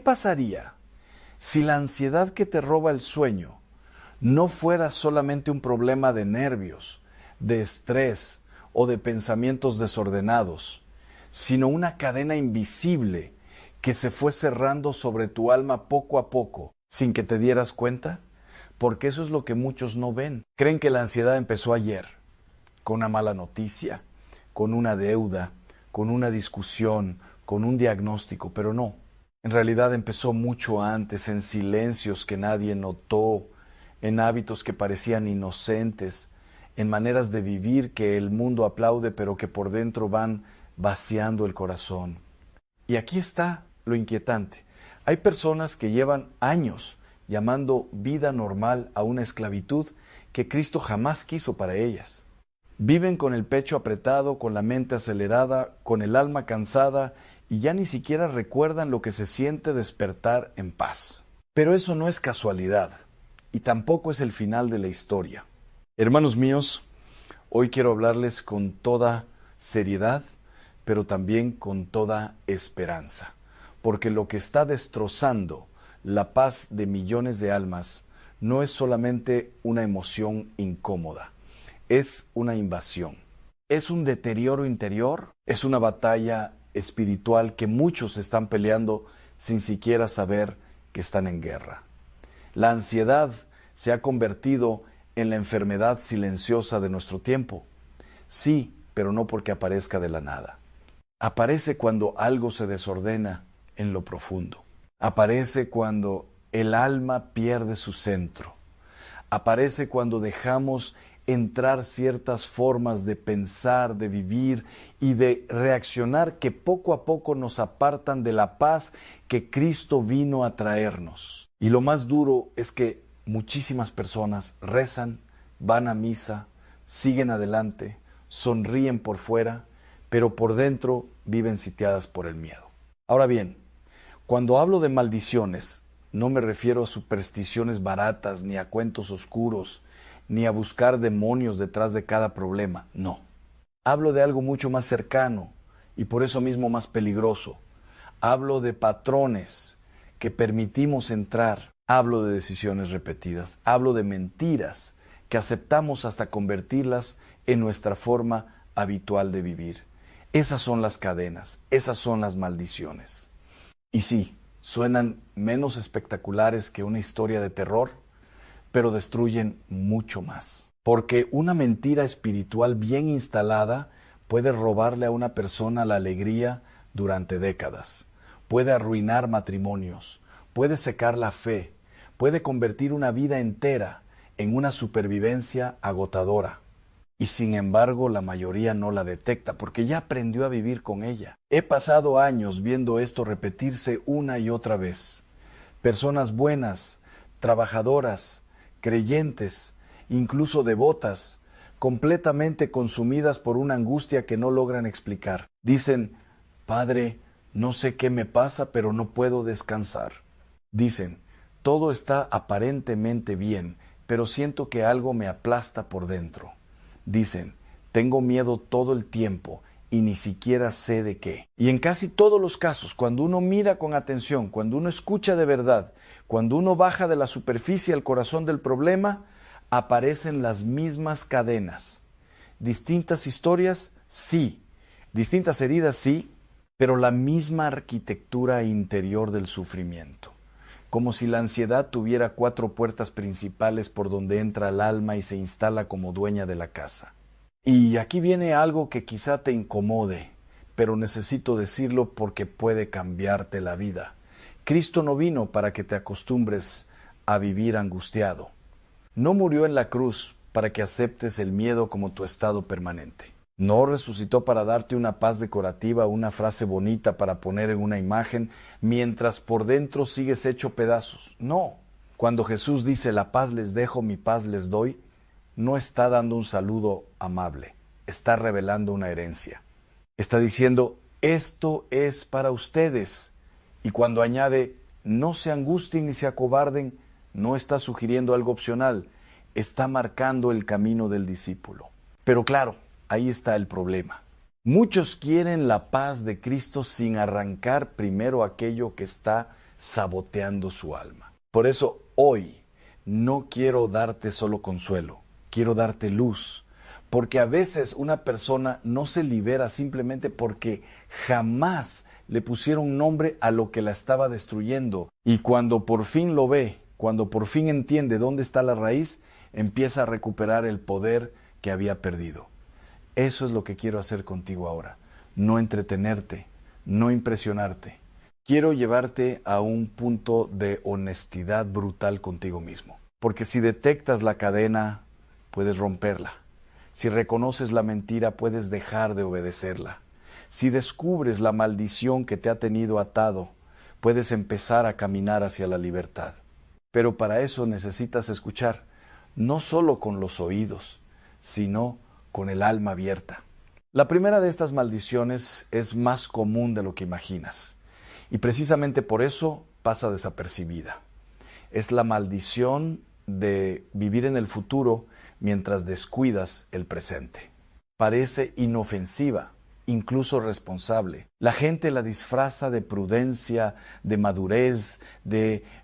pasaría si la ansiedad que te roba el sueño no fuera solamente un problema de nervios, de estrés o de pensamientos desordenados, sino una cadena invisible que se fue cerrando sobre tu alma poco a poco, sin que te dieras cuenta? Porque eso es lo que muchos no ven. Creen que la ansiedad empezó ayer, con una mala noticia, con una deuda, con una discusión, con un diagnóstico, pero no. En realidad empezó mucho antes, en silencios que nadie notó, en hábitos que parecían inocentes, en maneras de vivir que el mundo aplaude, pero que por dentro van vaciando el corazón. Y aquí está lo inquietante. Hay personas que llevan años llamando vida normal a una esclavitud que Cristo jamás quiso para ellas. Viven con el pecho apretado, con la mente acelerada, con el alma cansada y ya ni siquiera recuerdan lo que se siente despertar en paz. Pero eso no es casualidad y tampoco es el final de la historia. Hermanos míos, hoy quiero hablarles con toda seriedad, pero también con toda esperanza, porque lo que está destrozando la paz de millones de almas no es solamente una emoción incómoda, es una invasión, es un deterioro interior, es una batalla espiritual que muchos están peleando sin siquiera saber que están en guerra. La ansiedad se ha convertido en la enfermedad silenciosa de nuestro tiempo. Sí, pero no porque aparezca de la nada. Aparece cuando algo se desordena en lo profundo. Aparece cuando el alma pierde su centro. Aparece cuando dejamos entrar ciertas formas de pensar, de vivir y de reaccionar que poco a poco nos apartan de la paz que Cristo vino a traernos. Y lo más duro es que muchísimas personas rezan, van a misa, siguen adelante, sonríen por fuera, pero por dentro viven sitiadas por el miedo. Ahora bien, cuando hablo de maldiciones, no me refiero a supersticiones baratas, ni a cuentos oscuros, ni a buscar demonios detrás de cada problema, no. Hablo de algo mucho más cercano y por eso mismo más peligroso. Hablo de patrones que permitimos entrar. Hablo de decisiones repetidas. Hablo de mentiras que aceptamos hasta convertirlas en nuestra forma habitual de vivir. Esas son las cadenas, esas son las maldiciones. Y sí, suenan menos espectaculares que una historia de terror, pero destruyen mucho más. Porque una mentira espiritual bien instalada puede robarle a una persona la alegría durante décadas, puede arruinar matrimonios, puede secar la fe, puede convertir una vida entera en una supervivencia agotadora. Y sin embargo la mayoría no la detecta porque ya aprendió a vivir con ella. He pasado años viendo esto repetirse una y otra vez. Personas buenas, trabajadoras, creyentes, incluso devotas, completamente consumidas por una angustia que no logran explicar. Dicen, Padre, no sé qué me pasa, pero no puedo descansar. Dicen, todo está aparentemente bien, pero siento que algo me aplasta por dentro. Dicen, tengo miedo todo el tiempo y ni siquiera sé de qué. Y en casi todos los casos, cuando uno mira con atención, cuando uno escucha de verdad, cuando uno baja de la superficie al corazón del problema, aparecen las mismas cadenas. Distintas historias, sí. Distintas heridas, sí, pero la misma arquitectura interior del sufrimiento. Como si la ansiedad tuviera 4 puertas principales por donde entra el alma y se instala como dueña de la casa. Y aquí viene algo que quizá te incomode, pero necesito decirlo porque puede cambiarte la vida. Cristo no vino para que te acostumbres a vivir angustiado. No murió en la cruz para que aceptes el miedo como tu estado permanente. No resucitó para darte una paz decorativa, una frase bonita para poner en una imagen, mientras por dentro sigues hecho pedazos. No. Cuando Jesús dice, la paz les dejo, mi paz les doy, no está dando un saludo amable, está revelando una herencia. Está diciendo, esto es para ustedes. Y cuando añade, no se angustien ni se acobarden, no está sugiriendo algo opcional, está marcando el camino del discípulo. Pero claro, ahí está el problema. Muchos quieren la paz de Cristo sin arrancar primero aquello que está saboteando su alma. Por eso hoy no quiero darte solo consuelo, quiero darte luz, porque a veces una persona no se libera simplemente porque jamás le pusieron nombre a lo que la estaba destruyendo, y cuando por fin lo ve, cuando por fin entiende dónde está la raíz, empieza a recuperar el poder que había perdido. Eso es lo que quiero hacer contigo ahora, no entretenerte, no impresionarte. Quiero llevarte a un punto de honestidad brutal contigo mismo. Porque si detectas la cadena, puedes romperla. Si reconoces la mentira, puedes dejar de obedecerla. Si descubres la maldición que te ha tenido atado, puedes empezar a caminar hacia la libertad. Pero para eso necesitas escuchar, no solo con los oídos, sino con el alma abierta. La primera de estas maldiciones es más común de lo que imaginas. Y precisamente por eso pasa desapercibida. Es la maldición de vivir en el futuro mientras descuidas el presente. Parece inofensiva, incluso responsable. La gente la disfraza de prudencia, de madurez, de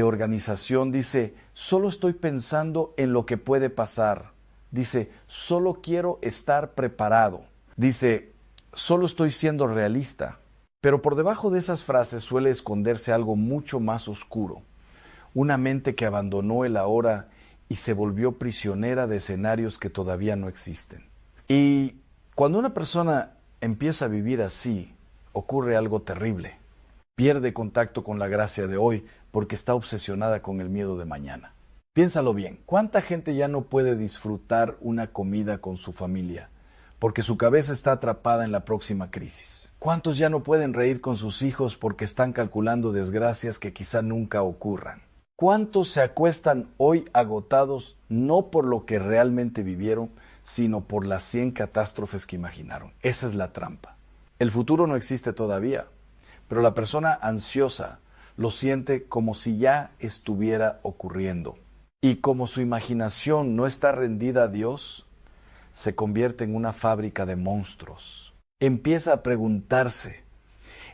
organización. Dice, solo estoy pensando en lo que puede pasar. Dice, solo quiero estar preparado. Dice, solo estoy siendo realista. Pero por debajo de esas frases suele esconderse algo mucho más oscuro. Una mente que abandonó el ahora y se volvió prisionera de escenarios que todavía no existen. Y cuando una persona empieza a vivir así, ocurre algo terrible. Pierde contacto con la gracia de hoy porque está obsesionada con el miedo de mañana. Piénsalo bien, ¿cuánta gente ya no puede disfrutar una comida con su familia porque su cabeza está atrapada en la próxima crisis? ¿Cuántos ya no pueden reír con sus hijos porque están calculando desgracias que quizá nunca ocurran? ¿Cuántos se acuestan hoy agotados no por lo que realmente vivieron, sino por las 100 catástrofes que imaginaron? Esa es la trampa. El futuro no existe todavía, pero la persona ansiosa lo siente como si ya estuviera ocurriendo. Y como su imaginación no está rendida a Dios, se convierte en una fábrica de monstruos. Empieza a preguntarse,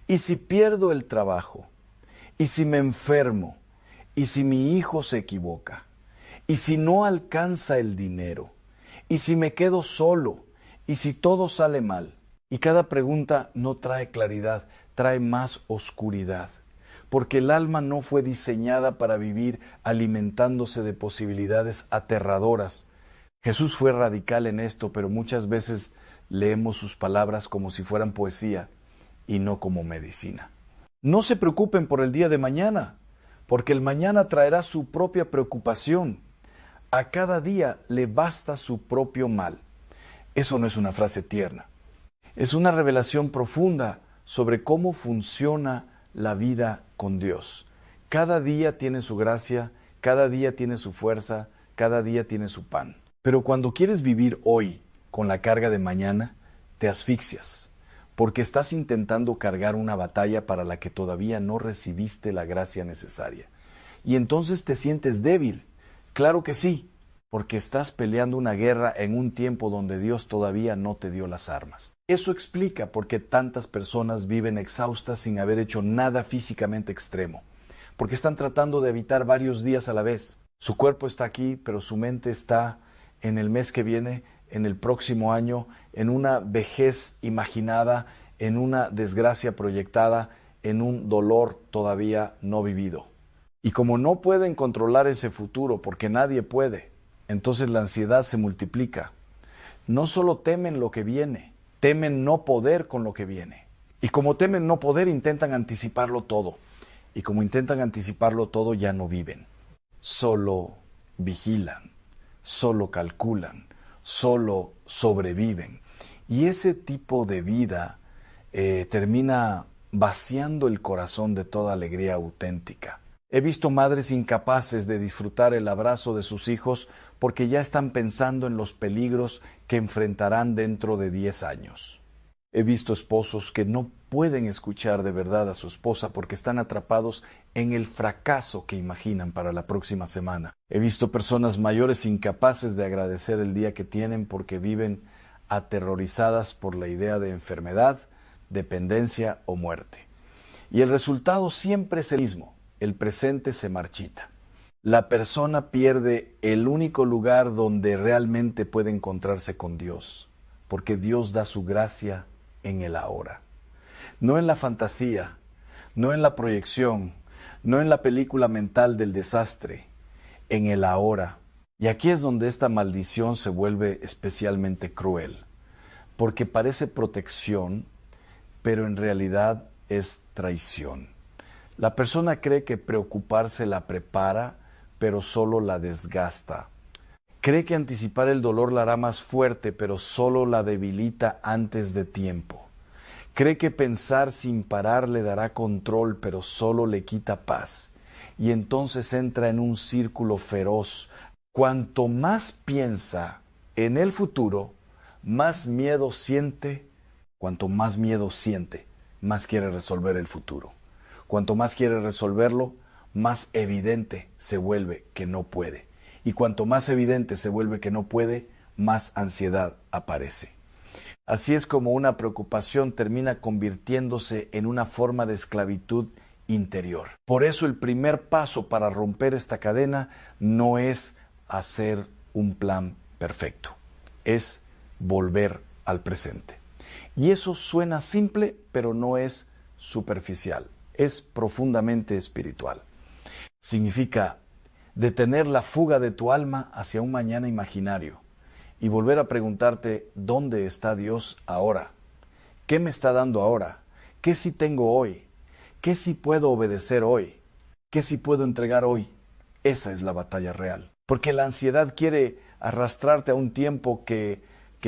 ¿y si pierdo el trabajo? ¿Y si me enfermo? ¿Y si mi hijo se equivoca? ¿Y si no alcanza el dinero? ¿Y si me quedo solo? ¿Y si todo sale mal? Y cada pregunta no trae claridad, trae más oscuridad. Porque el alma no fue diseñada para vivir alimentándose de posibilidades aterradoras. Jesús fue radical en esto, pero muchas veces leemos sus palabras como si fueran poesía y no como medicina. No se preocupen por el día de mañana, porque el mañana traerá su propia preocupación. A cada día le basta su propio mal. Eso no es una frase tierna. Es una revelación profunda sobre cómo funciona la vida con Dios. Cada día tiene su gracia, cada día tiene su fuerza, cada día tiene su pan. Pero cuando quieres vivir hoy con la carga de mañana, te asfixias, porque estás intentando cargar una batalla para la que todavía no recibiste la gracia necesaria. Y entonces te sientes débil. Claro que sí, porque estás peleando una guerra en un tiempo donde Dios todavía no te dio las armas. Eso explica por qué tantas personas viven exhaustas sin haber hecho nada físicamente extremo, porque están tratando de evitar varios días a la vez. Su cuerpo está aquí, pero su mente está en el mes que viene, en el próximo año, en una vejez imaginada, en una desgracia proyectada, en un dolor todavía no vivido. Y como no pueden controlar ese futuro, porque nadie puede, entonces la ansiedad se multiplica. No solo temen lo que viene, temen no poder con lo que viene. Y como temen no poder, intentan anticiparlo todo. Y como intentan anticiparlo todo, ya no viven. Solo vigilan, solo calculan, solo sobreviven. Y ese tipo de vida termina vaciando el corazón de toda alegría auténtica. He visto madres incapaces de disfrutar el abrazo de sus hijos porque ya están pensando en los peligros que enfrentarán dentro de 10 años. He visto esposos que no pueden escuchar de verdad a su esposa porque están atrapados en el fracaso que imaginan para la próxima semana. He visto personas mayores incapaces de agradecer el día que tienen porque viven aterrorizadas por la idea de enfermedad, dependencia o muerte. Y el resultado siempre es el mismo. El presente se marchita. La persona pierde el único lugar donde realmente puede encontrarse con Dios, porque Dios da su gracia en el ahora. No en la fantasía, no en la proyección, no en la película mental del desastre, en el ahora. Y aquí es donde esta maldición se vuelve especialmente cruel, porque parece protección, pero en realidad es traición. La persona cree que preocuparse la prepara, pero solo la desgasta. Cree que anticipar el dolor la hará más fuerte, pero solo la debilita antes de tiempo. Cree que pensar sin parar le dará control, pero solo le quita paz. Y entonces entra en un círculo feroz. Cuanto más piensa en el futuro, más miedo siente. Cuanto más miedo siente, más quiere resolver el futuro. Cuanto más quiere resolverlo, más evidente se vuelve que no puede. Y cuanto más evidente se vuelve que no puede, más ansiedad aparece. Así es como una preocupación termina convirtiéndose en una forma de esclavitud interior. Por eso el primer paso para romper esta cadena no es hacer un plan perfecto, es volver al presente. Y eso suena simple, pero no es superficial, es profundamente espiritual. Significa detener la fuga de tu alma hacia un mañana imaginario y volver a preguntarte, ¿dónde está Dios ahora? ¿Qué me está dando ahora? ¿Qué sí tengo hoy? ¿Qué sí puedo obedecer hoy? ¿Qué sí puedo entregar hoy? Esa es la batalla real. Porque la ansiedad quiere arrastrarte a un tiempo que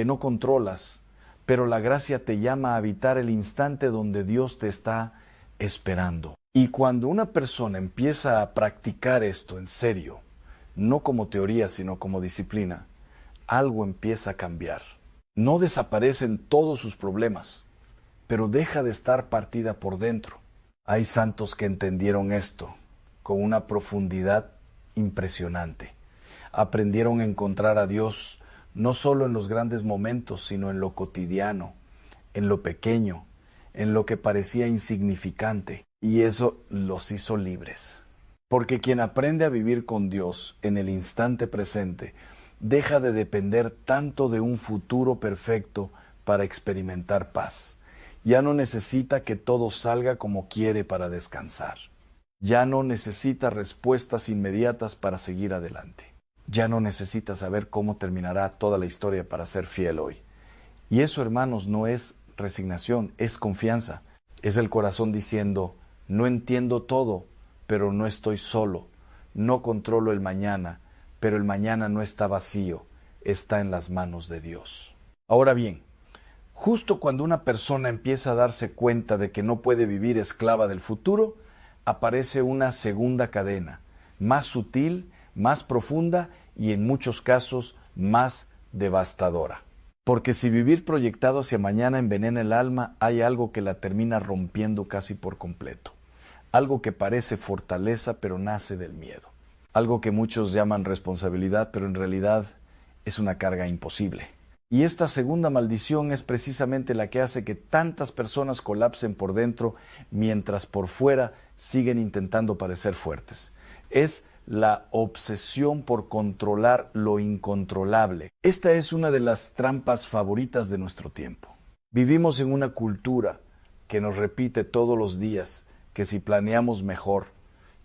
no controlas, pero la gracia te llama a habitar el instante donde Dios te está esperando. Y cuando una persona empieza a practicar esto en serio, no como teoría, sino como disciplina, algo empieza a cambiar. No desaparecen todos sus problemas, pero deja de estar partida por dentro. Hay santos que entendieron esto con una profundidad impresionante. Aprendieron a encontrar a Dios no solo en los grandes momentos, sino en lo cotidiano, en lo pequeño, en lo que parecía insignificante. Y eso los hizo libres. Porque quien aprende a vivir con Dios en el instante presente, deja de depender tanto de un futuro perfecto para experimentar paz. Ya no necesita que todo salga como quiere para descansar. Ya no necesita respuestas inmediatas para seguir adelante. Ya no necesita saber cómo terminará toda la historia para ser fiel hoy. Y eso, hermanos, no es resignación, es confianza. Es el corazón diciendo, no entiendo todo, pero no estoy solo. No controlo el mañana, pero el mañana no está vacío, está en las manos de Dios. Ahora bien, justo cuando una persona empieza a darse cuenta de que no puede vivir esclava del futuro, aparece una segunda cadena, más sutil, más profunda y en muchos casos más devastadora. Porque si vivir proyectado hacia mañana envenena el alma, hay algo que la termina rompiendo casi por completo. Algo que parece fortaleza pero nace del miedo. Algo que muchos llaman responsabilidad, pero en realidad es una carga imposible. Y esta segunda maldición es precisamente la que hace que tantas personas colapsen por dentro mientras por fuera siguen intentando parecer fuertes. Es la obsesión por controlar lo incontrolable. Esta es una de las trampas favoritas de nuestro tiempo. Vivimos en una cultura que nos repite todos los días que si planeamos mejor,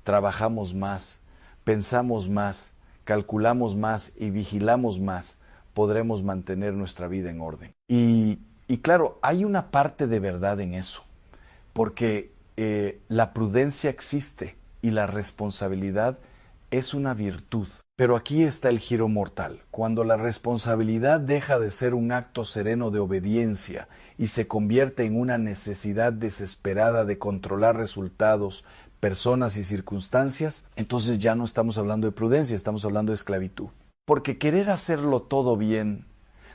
trabajamos más, pensamos más, calculamos más y vigilamos más, podremos mantener nuestra vida en orden. Y claro, hay una parte de verdad en eso, porque la prudencia existe y la responsabilidad es una virtud. Pero aquí está el giro mortal. Cuando la responsabilidad deja de ser un acto sereno de obediencia y se convierte en una necesidad desesperada de controlar resultados, personas y circunstancias, entonces ya no estamos hablando de prudencia, estamos hablando de esclavitud. Porque querer hacerlo todo bien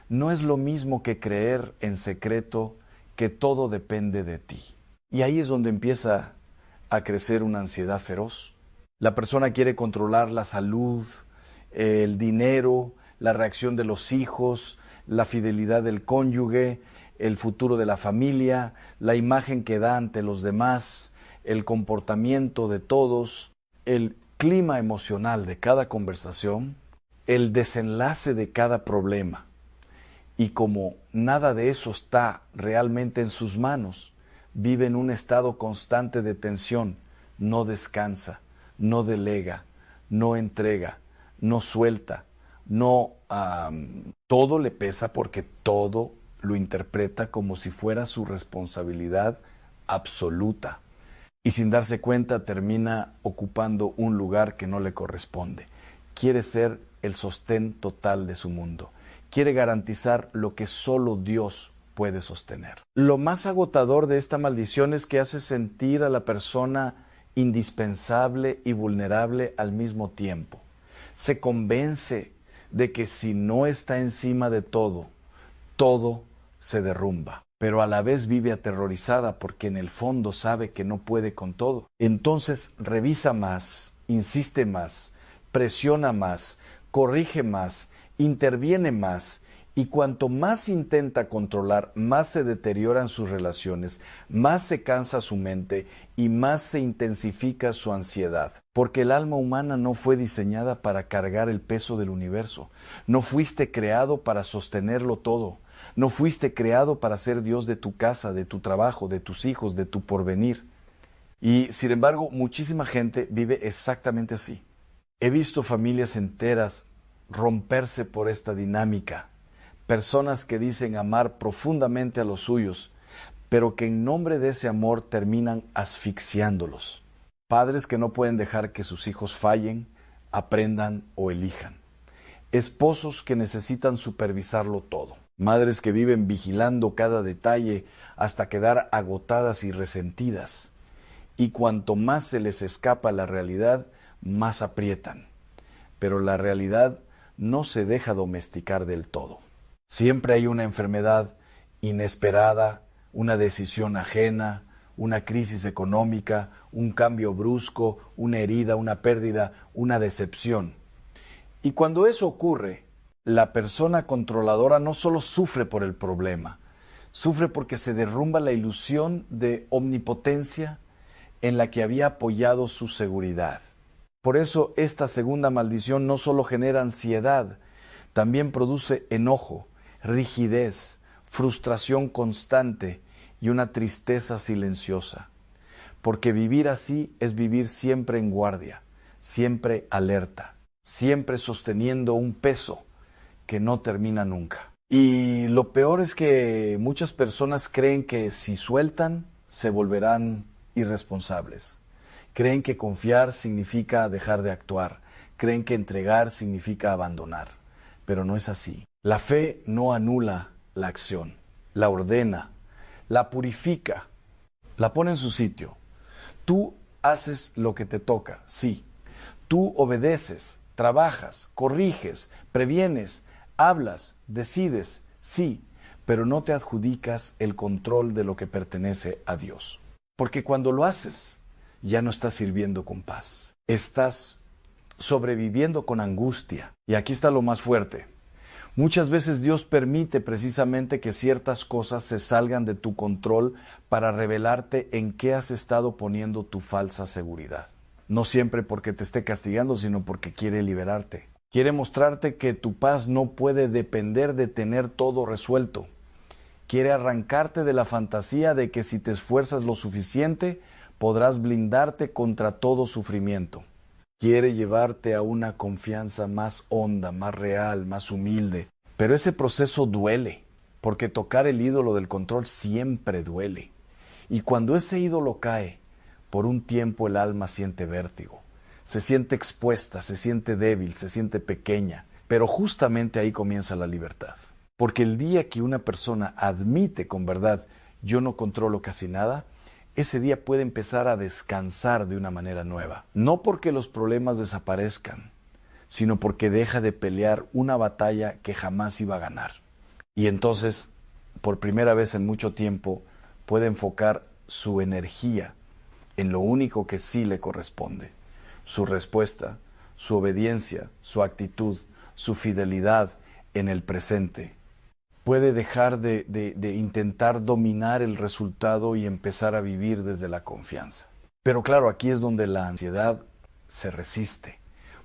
no es lo mismo que creer en secreto que todo depende de ti. Y ahí es donde empieza a crecer una ansiedad feroz. La persona quiere controlar la salud, el dinero, la reacción de los hijos, la fidelidad del cónyuge, el futuro de la familia, la imagen que da ante los demás, el comportamiento de todos, el clima emocional de cada conversación, el desenlace de cada problema. Y como nada de eso está realmente en sus manos, vive en un estado constante de tensión, no descansa, no delega, no entrega, no suelta, no todo le pesa porque todo lo interpreta como si fuera su responsabilidad absoluta. Y sin darse cuenta termina ocupando un lugar que no le corresponde. Quiere ser el sostén total de su mundo. Quiere garantizar lo que solo Dios puede sostener. Lo más agotador de esta maldición es que hace sentir a la persona indispensable y vulnerable al mismo tiempo. Se convence de que si no está encima de todo, todo se derrumba, pero a la vez vive aterrorizada porque en el fondo sabe que no puede con todo. Entonces revisa más, insiste más, presiona más, corrige más, interviene más, y cuanto más intenta controlar, más se deterioran sus relaciones, más se cansa su mente y más se intensifica su ansiedad. Porque el alma humana no fue diseñada para cargar el peso del universo. No fuiste creado para sostenerlo todo. No fuiste creado para ser Dios de tu casa, de tu trabajo, de tus hijos, de tu porvenir. Y sin embargo, muchísima gente vive exactamente así. He visto familias enteras romperse por esta dinámica. Personas que dicen amar profundamente a los suyos, pero que en nombre de ese amor terminan asfixiándolos. Padres que no pueden dejar que sus hijos fallen, aprendan o elijan. Esposos que necesitan supervisarlo todo. Madres que viven vigilando cada detalle hasta quedar agotadas y resentidas. Y cuanto más se les escapa la realidad, más aprietan. Pero la realidad no se deja domesticar del todo. Siempre hay una enfermedad inesperada, una decisión ajena, una crisis económica, un cambio brusco, una herida, una pérdida, una decepción. Y cuando eso ocurre, la persona controladora no solo sufre por el problema, sufre porque se derrumba la ilusión de omnipotencia en la que había apoyado su seguridad. Por eso esta segunda maldición no solo genera ansiedad, también produce enojo, rigidez, frustración constante y una tristeza silenciosa. Porque vivir así es vivir siempre en guardia, siempre alerta, siempre sosteniendo un peso que no termina nunca. Y lo peor es que muchas personas creen que si sueltan, se volverán irresponsables. Creen que confiar significa dejar de actuar. Creen que entregar significa abandonar. Pero no es así. La fe no anula la acción, la ordena, la purifica, la pone en su sitio. Tú haces lo que te toca, sí. Tú obedeces, trabajas, corriges, previenes, hablas, decides, sí, pero no te adjudicas el control de lo que pertenece a Dios. Porque cuando lo haces, ya no estás sirviendo con paz. Estás sobreviviendo con angustia. Y aquí está lo más fuerte. Muchas veces Dios permite precisamente que ciertas cosas se salgan de tu control para revelarte en qué has estado poniendo tu falsa seguridad. No siempre porque te esté castigando, sino porque quiere liberarte. Quiere mostrarte que tu paz no puede depender de tener todo resuelto. Quiere arrancarte de la fantasía de que si te esfuerzas lo suficiente, podrás blindarte contra todo sufrimiento. Quiere llevarte a una confianza más honda, más real, más humilde. Pero ese proceso duele, porque tocar el ídolo del control siempre duele. Y cuando ese ídolo cae, por un tiempo el alma siente vértigo. Se siente expuesta, se siente débil, se siente pequeña. Pero justamente ahí comienza la libertad. Porque el día que una persona admite con verdad, yo no controlo casi nada, ese día puede empezar a descansar de una manera nueva. No porque los problemas desaparezcan, sino porque deja de pelear una batalla que jamás iba a ganar. Y entonces, por primera vez en mucho tiempo, puede enfocar su energía en lo único que sí le corresponde: su respuesta, su obediencia, su actitud, su fidelidad en el presente. Puede dejar de intentar dominar el resultado y empezar a vivir desde la confianza. Pero claro, aquí es donde la ansiedad se resiste,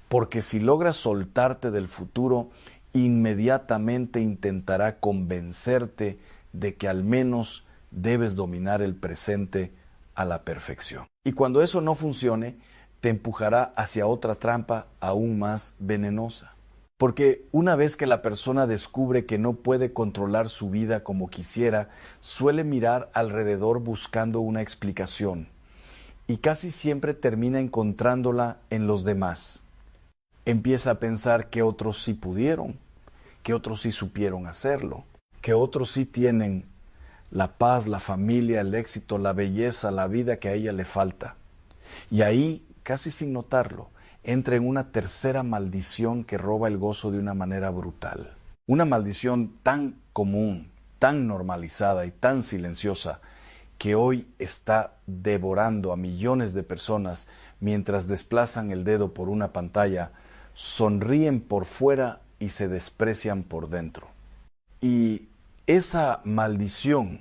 porque si logras soltarte del futuro, inmediatamente intentará convencerte de que al menos debes dominar el presente a la perfección. Y cuando eso no funcione, te empujará hacia otra trampa aún más venenosa. Porque una vez que la persona descubre que no puede controlar su vida como quisiera, suele mirar alrededor buscando una explicación y casi siempre termina encontrándola en los demás. Empieza a pensar que otros sí pudieron, que otros sí supieron hacerlo, que otros sí tienen la paz, la familia, el éxito, la belleza, la vida que a ella le falta. Y ahí, casi sin notarlo, entra en una tercera maldición que roba el gozo de una manera brutal. Una maldición tan común, tan normalizada y tan silenciosa que hoy está devorando a millones de personas mientras desplazan el dedo por una pantalla, sonríen por fuera y se desprecian por dentro. Y esa maldición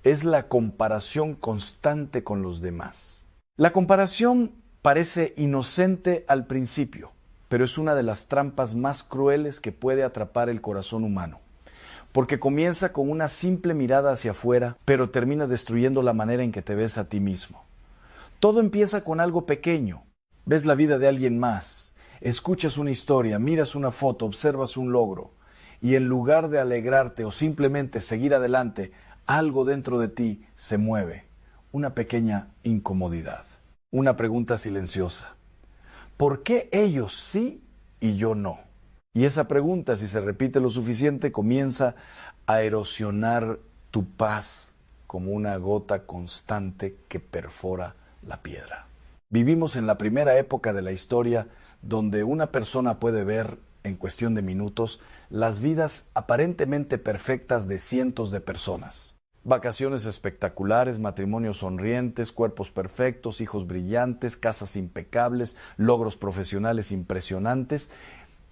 es la comparación constante con los demás. La comparación parece inocente al principio, pero es una de las trampas más crueles que puede atrapar el corazón humano, porque comienza con una simple mirada hacia afuera, pero termina destruyendo la manera en que te ves a ti mismo. Todo empieza con algo pequeño. Ves la vida de alguien más, escuchas una historia, miras una foto, observas un logro, y en lugar de alegrarte o simplemente seguir adelante, algo dentro de ti se mueve, una pequeña incomodidad, una pregunta silenciosa. ¿Por qué ellos sí y yo no? Y esa pregunta, si se repite lo suficiente, comienza a erosionar tu paz como una gota constante que perfora la piedra. Vivimos en la primera época de la historia donde una persona puede ver, en cuestión de minutos, las vidas aparentemente perfectas de cientos de personas. Vacaciones espectaculares, matrimonios sonrientes, cuerpos perfectos, hijos brillantes, casas impecables, logros profesionales impresionantes.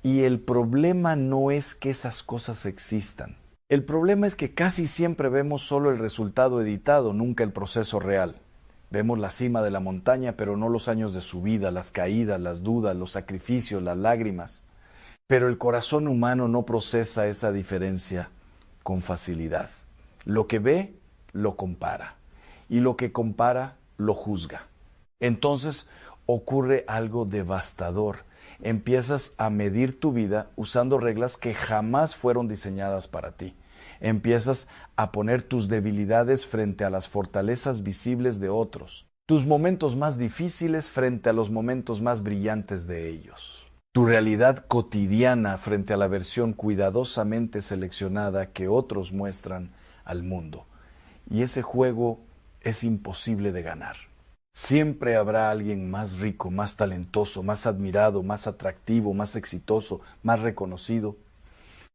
Y el problema no es que esas cosas existan. El problema es que casi siempre vemos solo el resultado editado, nunca el proceso real. Vemos la cima de la montaña, pero no los años de subida, las caídas, las dudas, los sacrificios, las lágrimas. Pero el corazón humano no procesa esa diferencia con facilidad. Lo que ve, lo compara. Y lo que compara, lo juzga. Entonces ocurre algo devastador. Empiezas a medir tu vida usando reglas que jamás fueron diseñadas para ti. Empiezas a poner tus debilidades frente a las fortalezas visibles de otros. Tus momentos más difíciles frente a los momentos más brillantes de ellos. Tu realidad cotidiana frente a la versión cuidadosamente seleccionada que otros muestran al mundo. Y ese juego es imposible de ganar. Siempre habrá alguien más rico, más talentoso, más admirado, más atractivo, más exitoso, más reconocido.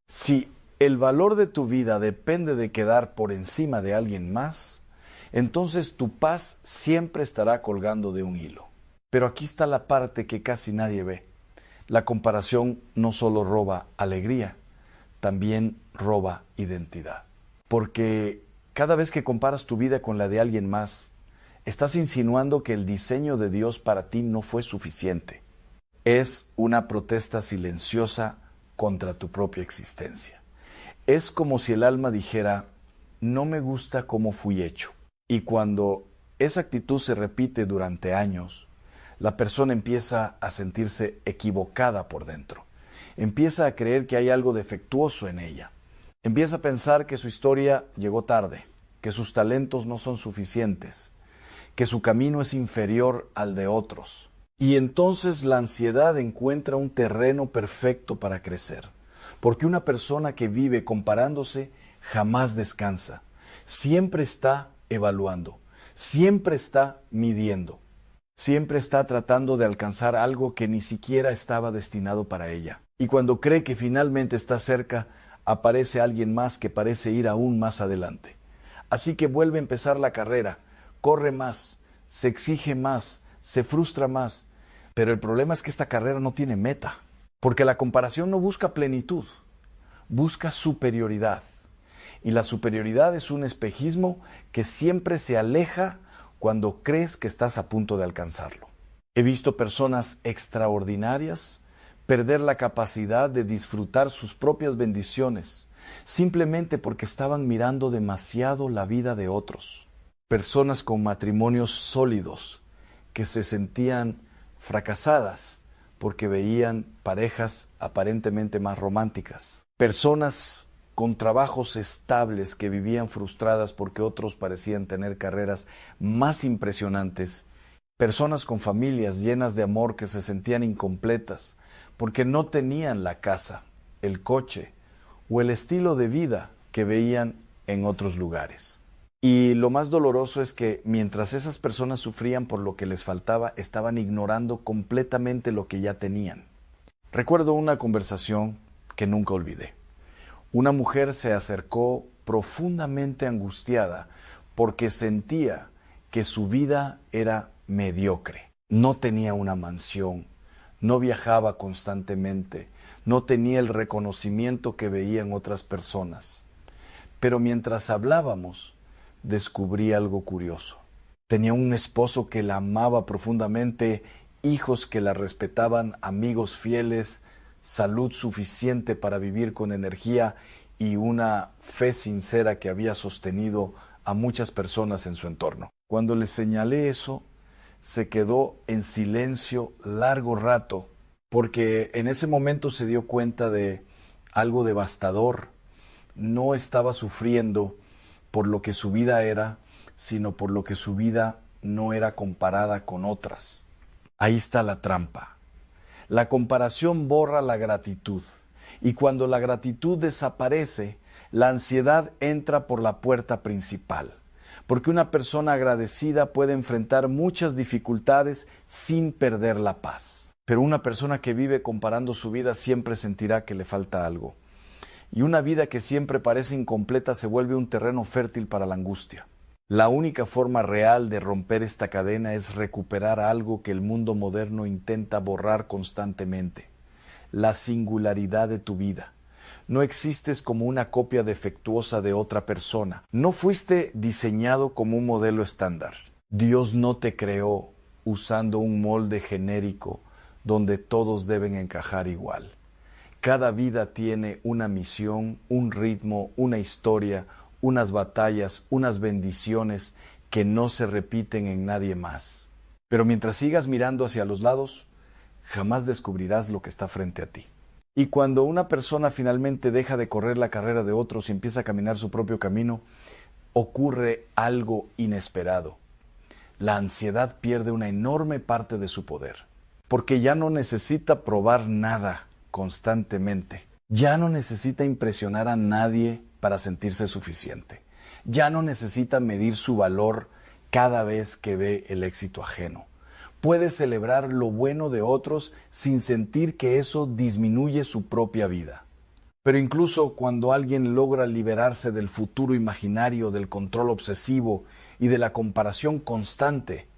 Si el valor de tu vida depende de quedar por encima de alguien más, entonces tu paz siempre estará colgando de un hilo. Pero aquí está la parte que casi nadie ve. La comparación no solo roba alegría, también roba identidad. Porque cada vez que comparas tu vida con la de alguien más, estás insinuando que el diseño de Dios para ti no fue suficiente. Es una protesta silenciosa contra tu propia existencia. Es como si el alma dijera, no me gusta cómo fui hecho. Y cuando esa actitud se repite durante años, la persona empieza a sentirse equivocada por dentro. Empieza a creer que hay algo defectuoso en ella. Empieza a pensar que su historia llegó tarde, que sus talentos no son suficientes, que su camino es inferior al de otros. Y entonces la ansiedad encuentra un terreno perfecto para crecer, porque una persona que vive comparándose jamás descansa, siempre está evaluando, siempre está midiendo, siempre está tratando de alcanzar algo que ni siquiera estaba destinado para ella. Y cuando cree que finalmente está cerca, aparece alguien más que parece ir aún más adelante. Así que vuelve a empezar la carrera, corre más, se exige más, se frustra más. Pero el problema es que esta carrera no tiene meta, porque la comparación no busca plenitud, busca superioridad. Y la superioridad es un espejismo que siempre se aleja cuando crees que estás a punto de alcanzarlo. He visto personas extraordinarias perder la capacidad de disfrutar sus propias bendiciones, simplemente porque estaban mirando demasiado la vida de otros. Personas con matrimonios sólidos que se sentían fracasadas porque veían parejas aparentemente más románticas. Personas con trabajos estables que vivían frustradas porque otros parecían tener carreras más impresionantes. Personas con familias llenas de amor que se sentían incompletas porque no tenían la casa, el coche o el estilo de vida que veían en otros lugares. Y lo más doloroso es que mientras esas personas sufrían por lo que les faltaba, estaban ignorando completamente lo que ya tenían. Recuerdo una conversación que nunca olvidé. Una mujer se acercó profundamente angustiada porque sentía que su vida era mediocre. No tenía una mansión, no viajaba constantemente, no tenía el reconocimiento que veía en otras personas. Pero mientras hablábamos, descubrí algo curioso. Tenía un esposo que la amaba profundamente, hijos que la respetaban, amigos fieles, salud suficiente para vivir con energía y una fe sincera que había sostenido a muchas personas en su entorno. Cuando le señalé eso, se quedó en silencio largo rato, porque en ese momento se dio cuenta de algo devastador. No estaba sufriendo por lo que su vida era, sino por lo que su vida no era comparada con otras. Ahí está la trampa. La comparación borra la gratitud, y cuando la gratitud desaparece, la ansiedad entra por la puerta principal, porque una persona agradecida puede enfrentar muchas dificultades sin perder la paz. Pero una persona que vive comparando su vida siempre sentirá que le falta algo. Y una vida que siempre parece incompleta se vuelve un terreno fértil para la angustia. La única forma real de romper esta cadena es recuperar algo que el mundo moderno intenta borrar constantemente: la singularidad de tu vida. No existes como una copia defectuosa de otra persona. No fuiste diseñado como un modelo estándar. Dios no te creó usando un molde genérico donde todos deben encajar igual. Cada vida tiene una misión, un ritmo, una historia, unas batallas, unas bendiciones que no se repiten en nadie más. Pero mientras sigas mirando hacia los lados, jamás descubrirás lo que está frente a ti. Y cuando una persona finalmente deja de correr la carrera de otros y empieza a caminar su propio camino, ocurre algo inesperado. La ansiedad pierde una enorme parte de su poder, porque ya no necesita probar nada constantemente. Ya no necesita impresionar a nadie para sentirse suficiente. Ya no necesita medir su valor cada vez que ve el éxito ajeno. Puede celebrar lo bueno de otros sin sentir que eso disminuye su propia vida. Pero incluso cuando alguien logra liberarse del futuro imaginario, del control obsesivo y de la comparación constante,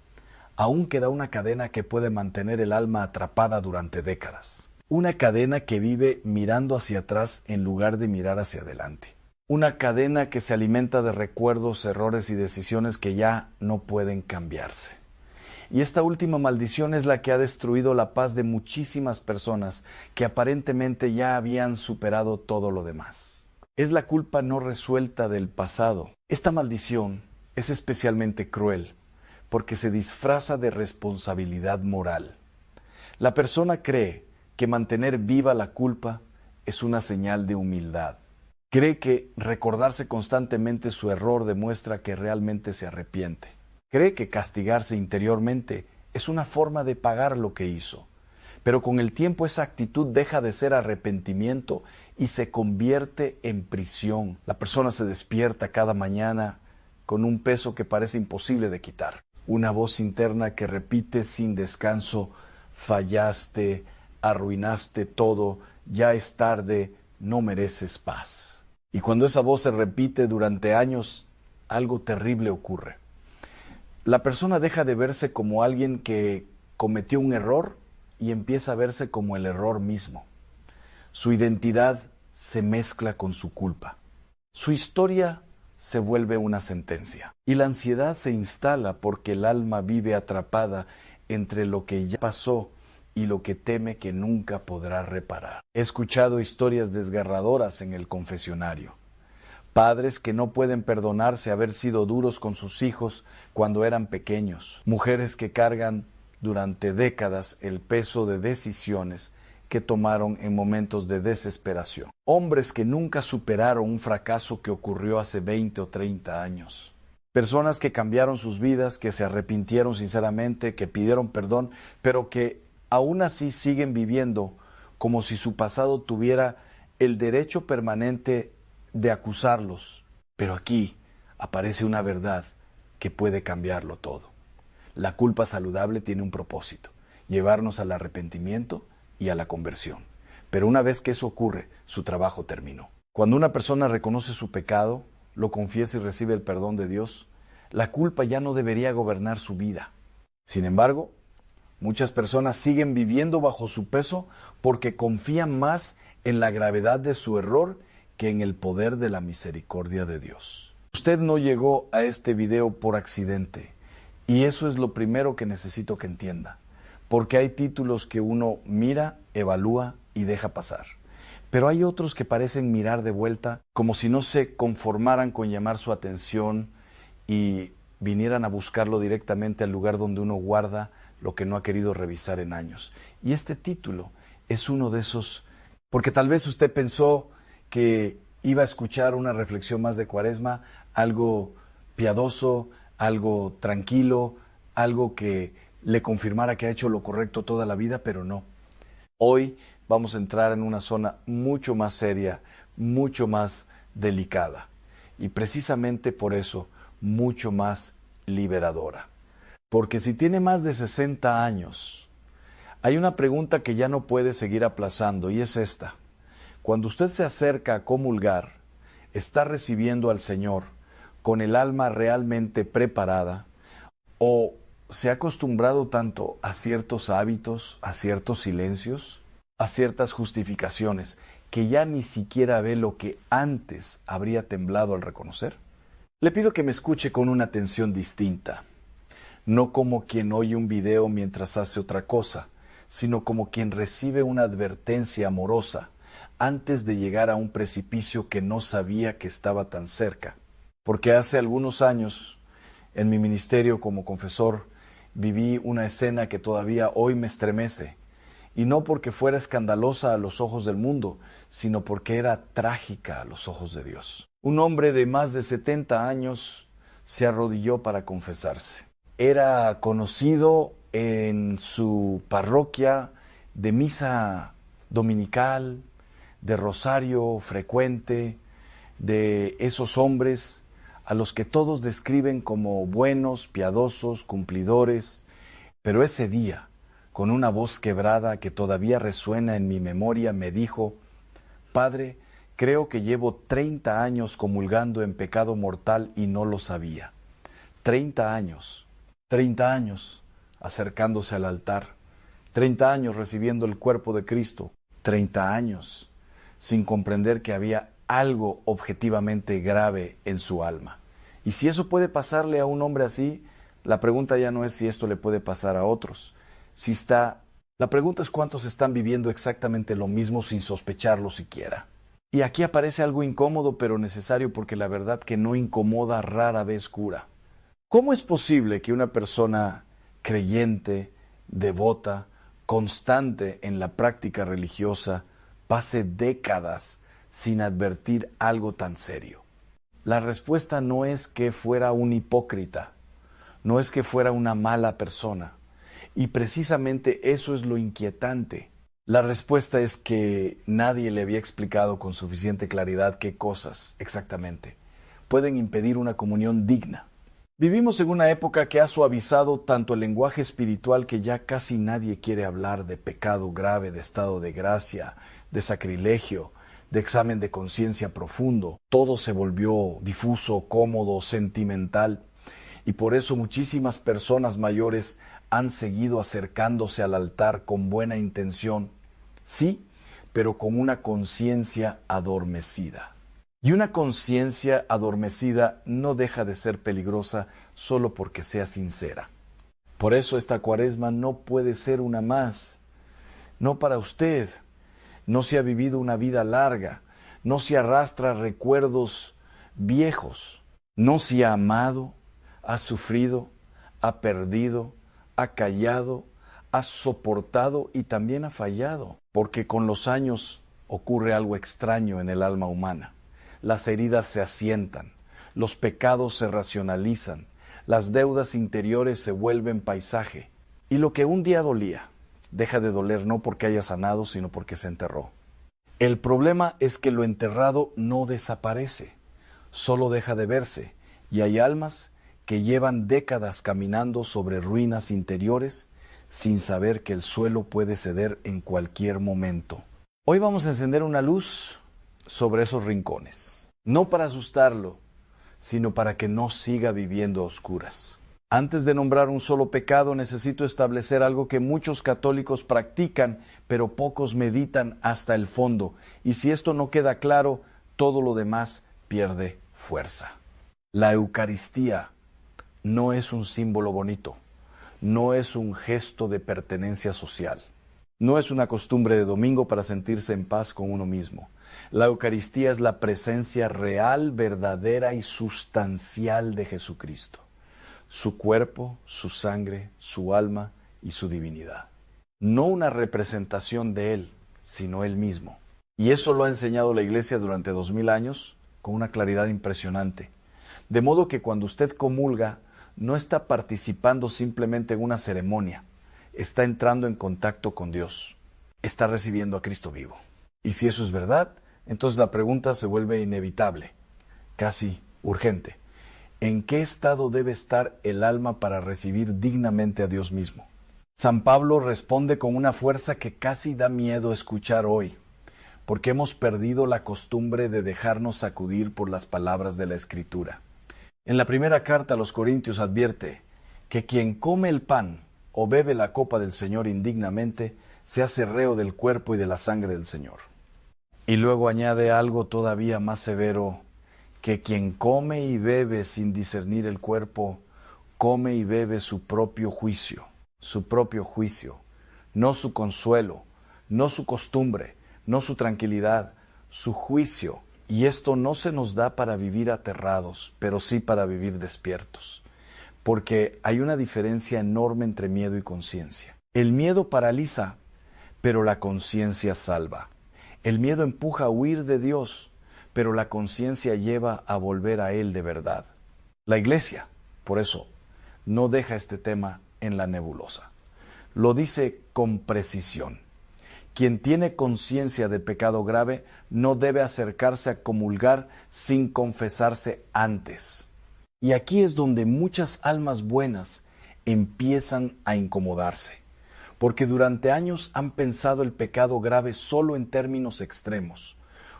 aún queda una cadena que puede mantener el alma atrapada durante décadas. Una cadena que vive mirando hacia atrás en lugar de mirar hacia adelante. Una cadena que se alimenta de recuerdos, errores y decisiones que ya no pueden cambiarse. Y esta última maldición es la que ha destruido la paz de muchísimas personas que aparentemente ya habían superado todo lo demás. Es la culpa no resuelta del pasado. Esta maldición es especialmente cruel porque se disfraza de responsabilidad moral. La persona cree que mantener viva la culpa es una señal de humildad. Cree que recordarse constantemente su error demuestra que realmente se arrepiente. Cree que castigarse interiormente es una forma de pagar lo que hizo. Pero con el tiempo esa actitud deja de ser arrepentimiento y se convierte en prisión. La persona se despierta cada mañana con un peso que parece imposible de quitar. Una voz interna que repite sin descanso: fallaste, arruinaste todo, ya es tarde, no mereces paz. Y cuando esa voz se repite durante años, algo terrible ocurre. La persona deja de verse como alguien que cometió un error y empieza a verse como el error mismo. Su identidad se mezcla con su culpa. Su historia se vuelve una sentencia. Y la ansiedad se instala porque el alma vive atrapada entre lo que ya pasó y lo que teme que nunca podrá reparar. He escuchado historias desgarradoras en el confesionario. Padres que no pueden perdonarse haber sido duros con sus hijos cuando eran pequeños. Mujeres que cargan durante décadas el peso de decisiones que tomaron en momentos de desesperación. Hombres que nunca superaron un fracaso que ocurrió hace 20 o 30 años. Personas que cambiaron sus vidas, que se arrepintieron sinceramente, que pidieron perdón, pero que aún así siguen viviendo como si su pasado tuviera el derecho permanente de acusarlos. Pero aquí aparece una verdad que puede cambiarlo todo. La culpa saludable tiene un propósito: llevarnos al arrepentimiento y a la conversión. Pero una vez que eso ocurre, su trabajo terminó. Cuando una persona reconoce su pecado, lo confiesa y recibe el perdón de Dios, la culpa ya no debería gobernar su vida. Sin embargo, muchas personas siguen viviendo bajo su peso porque confían más en la gravedad de su error que en el poder de la misericordia de Dios. Usted no llegó a este video por accidente, y eso es lo primero que necesito que entienda, porque hay títulos que uno mira, evalúa y deja pasar. Pero hay otros que parecen mirar de vuelta como si no se conformaran con llamar su atención y vinieran a buscarlo directamente al lugar donde uno guarda lo que no ha querido revisar en años. Y este título es uno de esos, porque tal vez usted pensó que iba a escuchar una reflexión más de Cuaresma, algo piadoso, algo tranquilo, algo que le confirmara que ha hecho lo correcto toda la vida, pero no. Hoy vamos a entrar en una zona mucho más seria, mucho más delicada, y precisamente por eso mucho más liberadora. Porque si tiene más de 60 años, hay una pregunta que ya no puede seguir aplazando, y es esta: cuando usted se acerca a comulgar, ¿está recibiendo al Señor con el alma realmente preparada, o se ha acostumbrado tanto a ciertos hábitos, a ciertos silencios, a ciertas justificaciones, que ya ni siquiera ve lo que antes habría temblado al reconocer? Le pido que me escuche con una atención distinta, no como quien oye un video mientras hace otra cosa, sino como quien recibe una advertencia amorosa antes de llegar a un precipicio que no sabía que estaba tan cerca. Porque hace algunos años, en mi ministerio como confesor, viví una escena que todavía hoy me estremece, y no porque fuera escandalosa a los ojos del mundo, sino porque era trágica a los ojos de Dios. Un hombre de más de 70 años se arrodilló para confesarse. Era conocido en su parroquia de misa dominical, de rosario frecuente, de esos hombres a los que todos describen como buenos, piadosos, cumplidores. Pero ese día, con una voz quebrada que todavía resuena en mi memoria, me dijo: Padre, creo que llevo 30 años comulgando en pecado mortal y no lo sabía. 30 años acercándose al altar, 30 años recibiendo el cuerpo de Cristo, 30 años sin comprender que había algo objetivamente grave en su alma. Y si eso puede pasarle a un hombre así, la pregunta ya no es si esto le puede pasar a otros. La pregunta es cuántos están viviendo exactamente lo mismo sin sospecharlo siquiera. Y aquí aparece algo incómodo pero necesario, porque la verdad que no incomoda rara vez cura. ¿Cómo es posible que una persona creyente, devota, constante en la práctica religiosa, pase décadas sin advertir algo tan serio? La respuesta no es que fuera un hipócrita, no es que fuera una mala persona, y precisamente eso es lo inquietante. La respuesta es que nadie le había explicado con suficiente claridad qué cosas, exactamente, pueden impedir una comunión digna. Vivimos en una época que ha suavizado tanto el lenguaje espiritual que ya casi nadie quiere hablar de pecado grave, de estado de gracia, de sacrilegio, de examen de conciencia profundo. Todo se volvió difuso, cómodo, sentimental, y por eso muchísimas personas mayores han seguido acercándose al altar con buena intención, sí, pero con una conciencia adormecida. Y una conciencia adormecida no deja de ser peligrosa solo porque sea sincera. Por eso esta Cuaresma no puede ser una más. No para usted. No se ha vivido una vida larga. No se arrastra recuerdos viejos. No se ha amado, ha sufrido, ha perdido, ha callado, ha soportado y también ha fallado. Porque con los años ocurre algo extraño en el alma humana. Las heridas se asientan, los pecados se racionalizan, las deudas interiores se vuelven paisaje. Y lo que un día dolía, deja de doler no porque haya sanado, sino porque se enterró. El problema es que lo enterrado no desaparece, solo deja de verse, y hay almas que llevan décadas caminando sobre ruinas interiores sin saber que el suelo puede ceder en cualquier momento. Hoy vamos a encender una luz sobre esos rincones, no para asustarlo, sino para que no siga viviendo a oscuras. Antes de nombrar un solo pecado, necesito establecer algo que muchos católicos practican, pero pocos meditan hasta el fondo. Y si esto no queda claro, todo lo demás pierde fuerza. La Eucaristía no es un símbolo bonito, no es un gesto de pertenencia social, no es una costumbre de domingo para sentirse en paz con uno mismo. La Eucaristía es la presencia real, verdadera y sustancial de Jesucristo. Su cuerpo, su sangre, su alma y su divinidad. No una representación de Él, sino Él mismo. Y eso lo ha enseñado la Iglesia durante 2000 años con una claridad impresionante. De modo que cuando usted comulga, no está participando simplemente en una ceremonia, está entrando en contacto con Dios, está recibiendo a Cristo vivo. Y si eso es verdad, entonces la pregunta se vuelve inevitable, casi urgente. ¿En qué estado debe estar el alma para recibir dignamente a Dios mismo? San Pablo responde con una fuerza que casi da miedo escuchar hoy, porque hemos perdido la costumbre de dejarnos sacudir por las palabras de la Escritura. En la primera carta a los Corintios advierte que quien come el pan o bebe la copa del Señor indignamente se hace reo del cuerpo y de la sangre del Señor. Y luego añade algo todavía más severo, que quien come y bebe sin discernir el cuerpo, come y bebe su propio juicio, no su consuelo, no su costumbre, no su tranquilidad, su juicio. Y esto no se nos da para vivir aterrados, pero sí para vivir despiertos. Porque hay una diferencia enorme entre miedo y conciencia. El miedo paraliza, pero la conciencia salva. El miedo empuja a huir de Dios, pero la conciencia lleva a volver a Él de verdad. La Iglesia, por eso, no deja este tema en la nebulosa. Lo dice con precisión. Quien tiene conciencia de pecado grave no debe acercarse a comulgar sin confesarse antes. Y aquí es donde muchas almas buenas empiezan a incomodarse, porque durante años han pensado el pecado grave solo en términos extremos,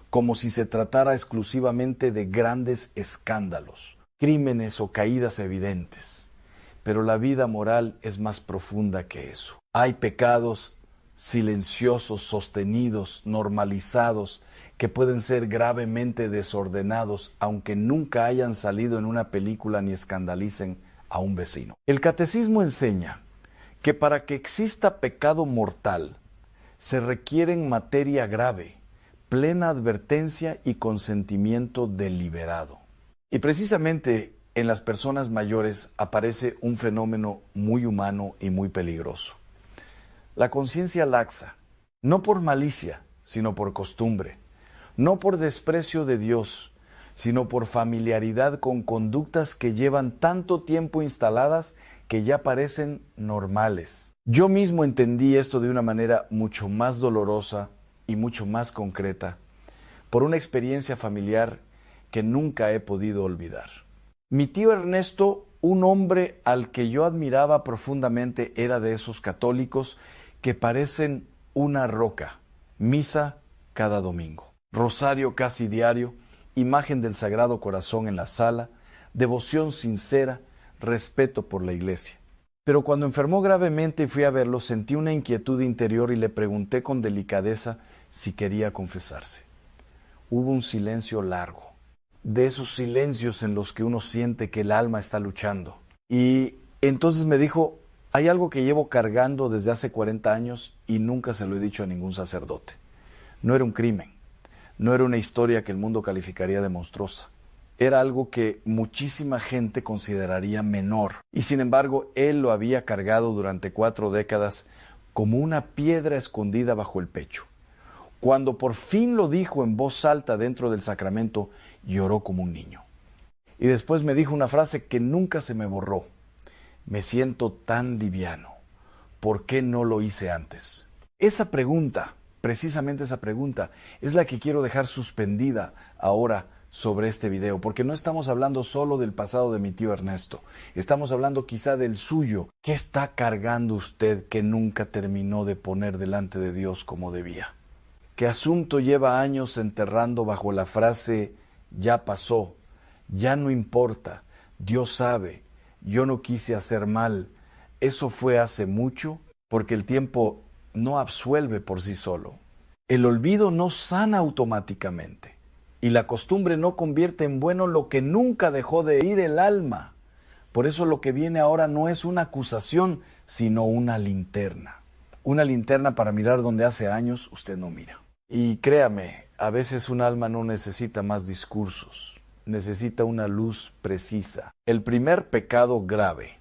como si se tratara exclusivamente de grandes escándalos, crímenes o caídas evidentes. Pero la vida moral es más profunda que eso. Hay pecados silenciosos, sostenidos, normalizados, que pueden ser gravemente desordenados, aunque nunca hayan salido en una película ni escandalicen a un vecino. El catecismo enseña que para que exista pecado mortal, se requieren materia grave, plena advertencia y consentimiento deliberado. Y precisamente en las personas mayores aparece un fenómeno muy humano y muy peligroso. La conciencia laxa, no por malicia, sino por costumbre, no por desprecio de Dios, sino por familiaridad con conductas que llevan tanto tiempo instaladas que ya parecen normales. Yo mismo entendí esto de una manera mucho más dolorosa y mucho más concreta, por una experiencia familiar que nunca he podido olvidar. Mi tío Ernesto, un hombre al que yo admiraba profundamente, era de esos católicos que parecen una roca, misa cada domingo, rosario casi diario, imagen del Sagrado Corazón en la sala, devoción sincera, respeto por la Iglesia. Pero cuando enfermó gravemente y fui a verlo, sentí una inquietud interior y le pregunté con delicadeza si quería confesarse. Hubo un silencio largo. de esos silencios en los que uno siente que el alma está luchando. Y entonces me dijo, hay algo que llevo cargando desde hace 40 años y nunca se lo he dicho a ningún sacerdote. No era un crimen, no era una historia que el mundo calificaría de monstruosa. Era algo que muchísima gente consideraría menor. Y sin embargo, él lo había cargado durante 4 décadas como una piedra escondida bajo el pecho. Cuando por fin lo dijo en voz alta dentro del sacramento, lloró como un niño. Y después me dijo una frase que nunca se me borró. Me siento tan liviano. ¿Por qué no lo hice antes? Esa pregunta, precisamente esa pregunta, es la que quiero dejar suspendida ahora sobre este video, porque no estamos hablando solo del pasado de mi tío Ernesto, estamos hablando quizá del suyo. ¿Qué está cargando usted que nunca terminó de poner delante de Dios como debía? ¿Qué asunto lleva años enterrando bajo la frase ya pasó, ya no importa, Dios sabe, yo no quise hacer mal, eso fue hace mucho? Porque el tiempo no absuelve por sí solo. El olvido no sana automáticamente. Y la costumbre no convierte en bueno lo que nunca dejó de ir el alma. Por eso lo que viene ahora no es una acusación, sino una linterna. Una linterna para mirar donde hace años usted no mira. Y créame, a veces un alma no necesita más discursos, necesita una luz precisa. El primer pecado grave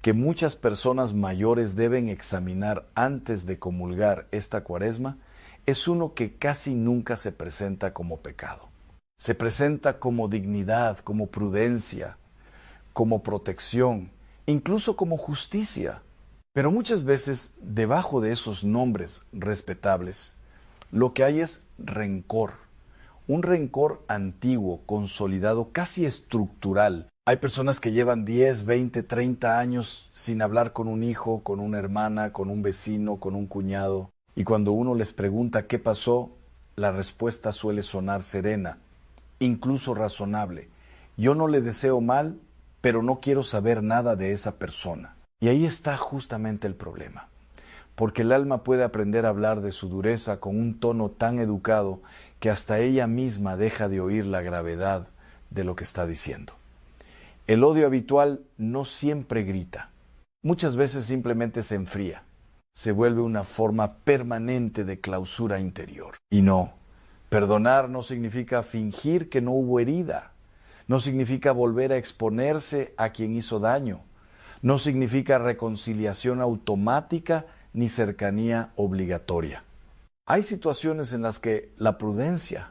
que muchas personas mayores deben examinar antes de comulgar esta Cuaresma es uno que casi nunca se presenta como pecado. Se presenta como dignidad, como prudencia, como protección, incluso como justicia. Pero muchas veces, debajo de esos nombres respetables, lo que hay es rencor. Un rencor antiguo, consolidado, casi estructural. Hay personas que llevan 10, 20, 30 años sin hablar con un hijo, con una hermana, con un vecino, con un cuñado. Y cuando uno les pregunta qué pasó, la respuesta suele sonar serena, incluso razonable. Yo no le deseo mal, pero no quiero saber nada de esa persona. Y ahí está justamente el problema. Porque el alma puede aprender a hablar de su dureza con un tono tan educado que hasta ella misma deja de oír la gravedad de lo que está diciendo. El odio habitual no siempre grita. Muchas veces simplemente se enfría. Se vuelve una forma permanente de clausura interior. Y no, perdonar no significa fingir que no hubo herida. No significa volver a exponerse a quien hizo daño. No significa reconciliación automática ni cercanía obligatoria. Hay situaciones en las que la prudencia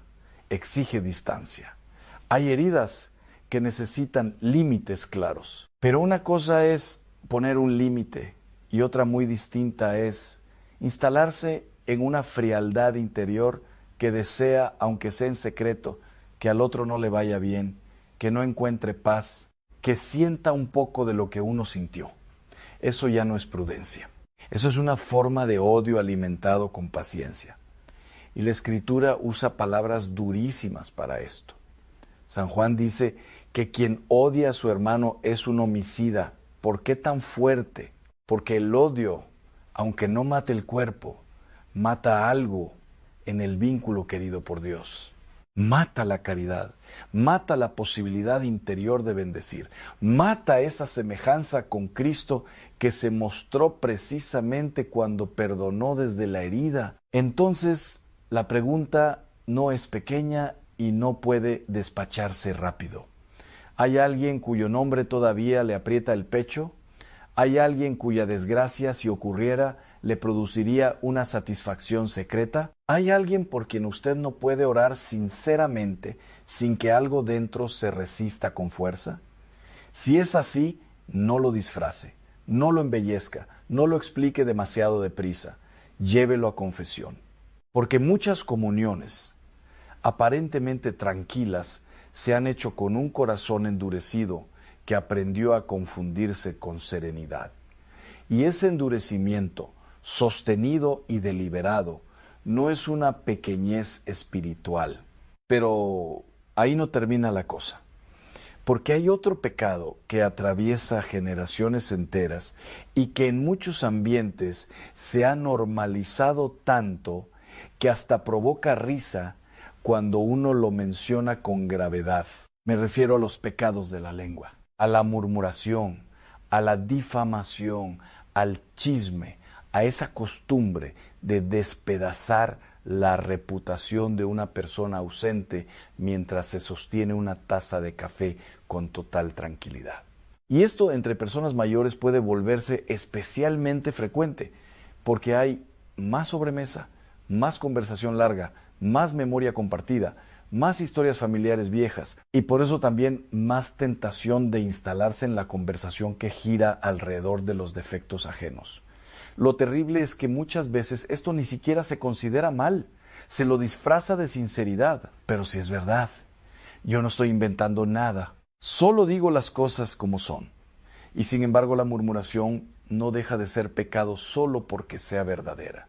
exige distancia. Hay heridas que necesitan límites claros. Pero una cosa es poner un límite y otra muy distinta es instalarse en una frialdad interior que desea, aunque sea en secreto, que al otro no le vaya bien, que no encuentre paz, que sienta un poco de lo que uno sintió. Eso ya no es prudencia. Eso es una forma de odio alimentado con paciencia. Y la Escritura usa palabras durísimas para esto. San Juan dice que quien odia a su hermano es un homicida. ¿Por qué tan fuerte? Porque el odio, aunque no mate el cuerpo, mata algo en el vínculo querido por Dios. Mata la caridad, mata la posibilidad interior de bendecir, mata esa semejanza con Cristo que se mostró precisamente cuando perdonó desde la herida. Entonces, la pregunta no es pequeña y no puede despacharse rápido. ¿Hay alguien cuyo nombre todavía le aprieta el pecho? ¿Hay alguien cuya desgracia, si ocurriera, le produciría una satisfacción secreta? ¿Hay alguien por quien usted no puede orar sinceramente sin que algo dentro se resista con fuerza? Si es así, no lo disfrace, no lo embellezca, no lo explique demasiado deprisa, llévelo a confesión. Porque muchas comuniones, aparentemente tranquilas, se han hecho con un corazón endurecido que aprendió a confundirse con serenidad. Y ese endurecimiento, sostenido y deliberado, no es una pequeñez espiritual. Pero ahí no termina la cosa. Porque hay otro pecado que atraviesa generaciones enteras y que en muchos ambientes se ha normalizado tanto que hasta provoca risa cuando uno lo menciona con gravedad. Me refiero a los pecados de la lengua, a la murmuración, a la difamación, al chisme, a esa costumbre de despedazar la reputación de una persona ausente mientras se sostiene una taza de café con total tranquilidad. Y esto entre personas mayores puede volverse especialmente frecuente, porque hay más sobremesa, más conversación larga, más memoria compartida, más historias familiares viejas, y por eso también más tentación de instalarse en la conversación que gira alrededor de los defectos ajenos. Lo terrible es que muchas veces esto ni siquiera se considera mal, se lo disfraza de sinceridad, pero si es verdad, yo no estoy inventando nada, solo digo las cosas como son. Y sin embargo la murmuración no deja de ser pecado solo porque sea verdadera.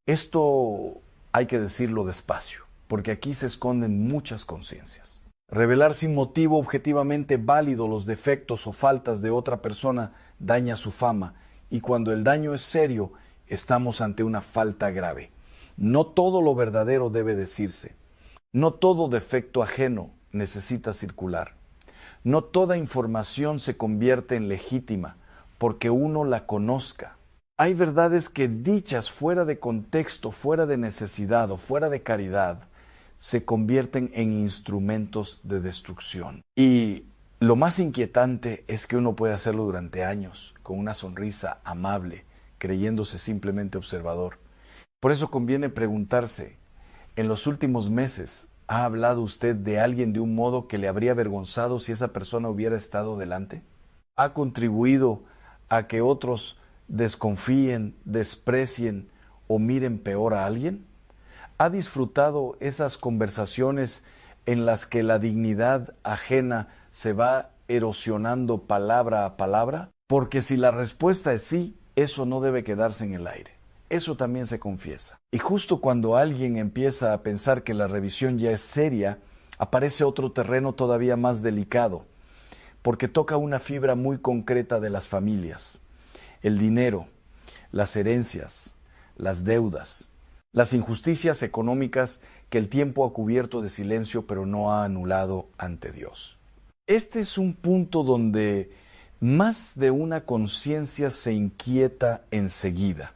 Esto hay que decirlo despacio, porque aquí se esconden muchas conciencias. Revelar sin motivo objetivamente válido los defectos o faltas de otra persona daña su fama, y cuando el daño es serio, estamos ante una falta grave. No todo lo verdadero debe decirse. No todo defecto ajeno necesita circular. No toda información se convierte en legítima porque uno la conozca. Hay verdades que dichas fuera de contexto, fuera de necesidad o fuera de caridad, se convierten en instrumentos de destrucción. Y lo más inquietante es que uno puede hacerlo durante años, con una sonrisa amable, creyéndose simplemente observador. Por eso conviene preguntarse, ¿en los últimos meses ha hablado usted de alguien de un modo que le habría avergonzado si esa persona hubiera estado delante? ¿Ha contribuido a que otros desconfíen, desprecien o miren peor a alguien? ¿Ha disfrutado esas conversaciones en las que la dignidad ajena se va erosionando palabra a palabra? Porque si la respuesta es sí, eso no debe quedarse en el aire. Eso también se confiesa. Y justo cuando alguien empieza a pensar que la revisión ya es seria, aparece otro terreno todavía más delicado, porque toca una fibra muy concreta de las familias: el dinero, las herencias, las deudas, las injusticias económicas que el tiempo ha cubierto de silencio pero no ha anulado ante Dios. Este es un punto donde más de una conciencia se inquieta enseguida,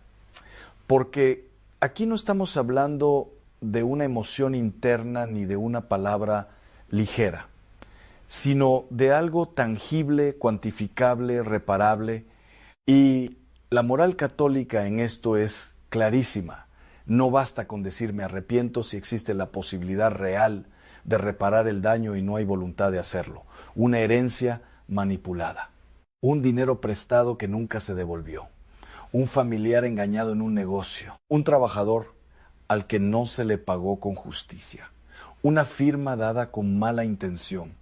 porque aquí no estamos hablando de una emoción interna ni de una palabra ligera, sino de algo tangible, cuantificable, reparable. Y la moral católica en esto es clarísima. No basta con decir me arrepiento si existe la posibilidad real de reparar el daño y no hay voluntad de hacerlo. Una herencia manipulada, un dinero prestado que nunca se devolvió, un familiar engañado en un negocio, un trabajador al que no se le pagó con justicia, una firma dada con mala intención,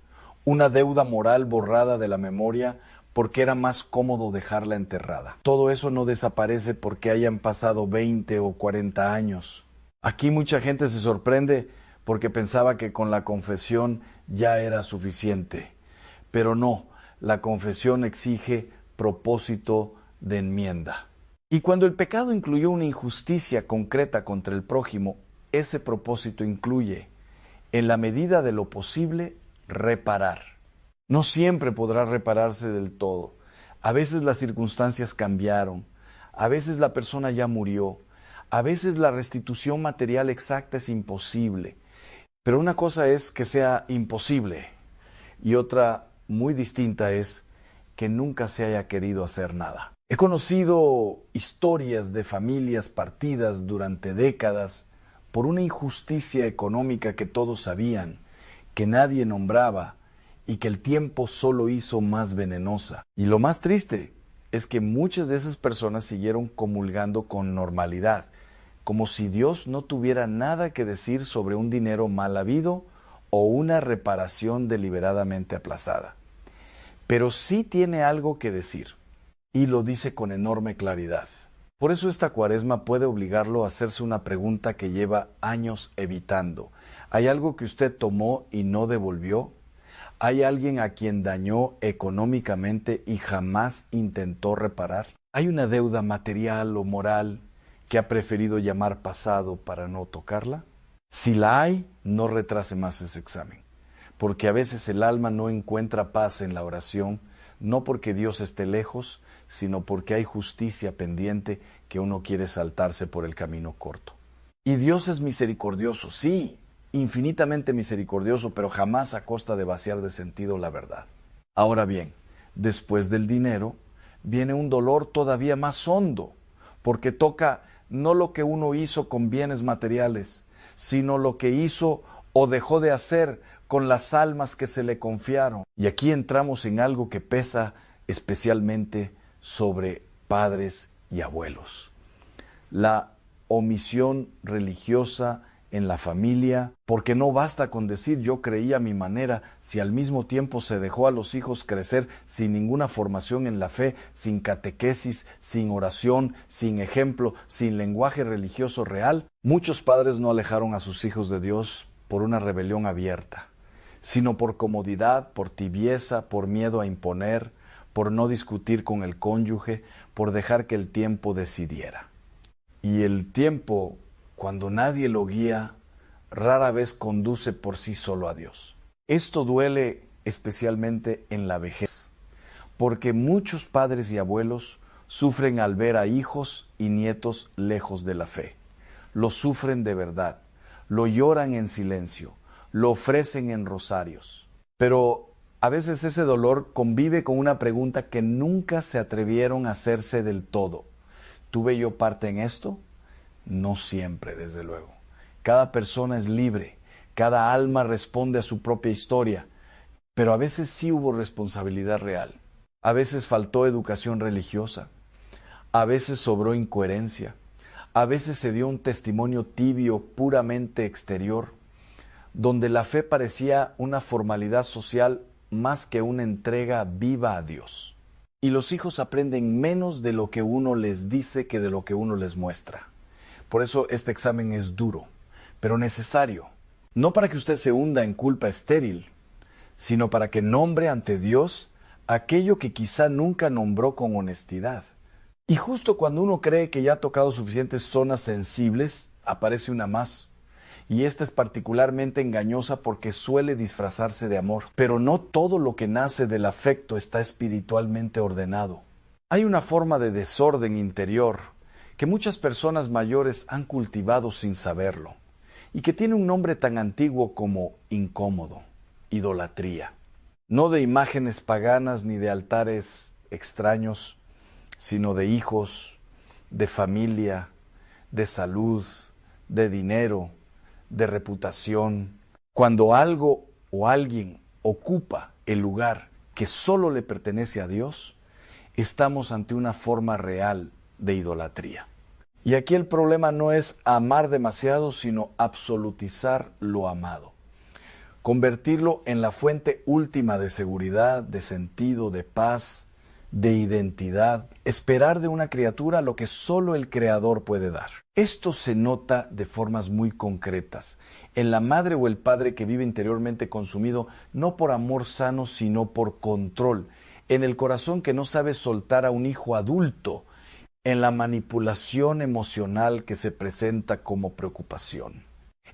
una deuda moral borrada de la memoria porque era más cómodo dejarla enterrada. Todo eso no desaparece porque hayan pasado 20 o 40 años. Aquí mucha gente se sorprende porque pensaba que con la confesión ya era suficiente. Pero no, la confesión exige propósito de enmienda. Y cuando el pecado incluyó una injusticia concreta contra el prójimo, ese propósito incluye, en la medida de lo posible, reparar. No siempre podrá repararse del todo. A veces las circunstancias cambiaron, a veces la persona ya murió, a veces la restitución material exacta es imposible. Pero una cosa es que sea imposible y otra muy distinta es que nunca se haya querido hacer nada. He conocido historias de familias partidas durante décadas por una injusticia económica que todos sabían, que nadie nombraba y que el tiempo solo hizo más venenosa. Y lo más triste es que muchas de esas personas siguieron comulgando con normalidad, como si Dios no tuviera nada que decir sobre un dinero mal habido o una reparación deliberadamente aplazada. Pero sí tiene algo que decir, y lo dice con enorme claridad. Por eso esta cuaresma puede obligarlo a hacerse una pregunta que lleva años evitando. ¿Hay algo que usted tomó y no devolvió? ¿Hay alguien a quien dañó económicamente y jamás intentó reparar? ¿Hay una deuda material o moral que ha preferido llamar pasado para no tocarla? Si la hay, no retrase más ese examen, porque a veces el alma no encuentra paz en la oración, no porque Dios esté lejos, sino porque hay justicia pendiente que uno quiere saltarse por el camino corto. Y Dios es misericordioso, sí, infinitamente misericordioso, pero jamás a costa de vaciar de sentido la verdad. Ahora bien, después del dinero, viene un dolor todavía más hondo, porque toca no lo que uno hizo con bienes materiales, sino lo que hizo o dejó de hacer con las almas que se le confiaron. Y aquí entramos en algo que pesa especialmente sobre padres y abuelos. La omisión religiosa en la familia, porque no basta con decir yo creí a mi manera, si al mismo tiempo se dejó a los hijos crecer sin ninguna formación en la fe, sin catequesis, sin oración, sin ejemplo, sin lenguaje religioso real. Muchos padres no alejaron a sus hijos de Dios por una rebelión abierta, sino por comodidad, por tibieza, por miedo a imponer, por no discutir con el cónyuge, por dejar que el tiempo decidiera. Y el tiempo, cuando nadie lo guía, rara vez conduce por sí solo a Dios. Esto duele especialmente en la vejez, porque muchos padres y abuelos sufren al ver a hijos y nietos lejos de la fe. Lo sufren de verdad, lo lloran en silencio, lo ofrecen en rosarios. Pero a veces ese dolor convive con una pregunta que nunca se atrevieron a hacerse del todo. ¿Tuve yo parte en esto? No siempre, desde luego. Cada persona es libre, cada alma responde a su propia historia, pero a veces sí hubo responsabilidad real. A veces faltó educación religiosa, a veces sobró incoherencia, a veces se dio un testimonio tibio, puramente exterior, donde la fe parecía una formalidad social más que una entrega viva a Dios. Y los hijos aprenden menos de lo que uno les dice que de lo que uno les muestra. Por eso este examen es duro, pero necesario. No para que usted se hunda en culpa estéril, sino para que nombre ante Dios aquello que quizá nunca nombró con honestidad. Y justo cuando uno cree que ya ha tocado suficientes zonas sensibles, aparece una más. Y esta es particularmente engañosa porque suele disfrazarse de amor. Pero no todo lo que nace del afecto está espiritualmente ordenado. Hay una forma de desorden interior que muchas personas mayores han cultivado sin saberlo, y que tiene un nombre tan antiguo como incómodo, idolatría. No de imágenes paganas ni de altares extraños, sino de hijos, de familia, de salud, de dinero, de reputación. Cuando algo o alguien ocupa el lugar que solo le pertenece a Dios, estamos ante una forma real de idolatría. Y aquí el problema no es amar demasiado, sino absolutizar lo amado. Convertirlo en la fuente última de seguridad, de sentido, de paz, de identidad. Esperar de una criatura lo que solo el Creador puede dar. Esto se nota de formas muy concretas en la madre o el padre que vive interiormente consumido no por amor sano, sino por control. En el corazón que no sabe soltar a un hijo adulto, en la manipulación emocional que se presenta como preocupación,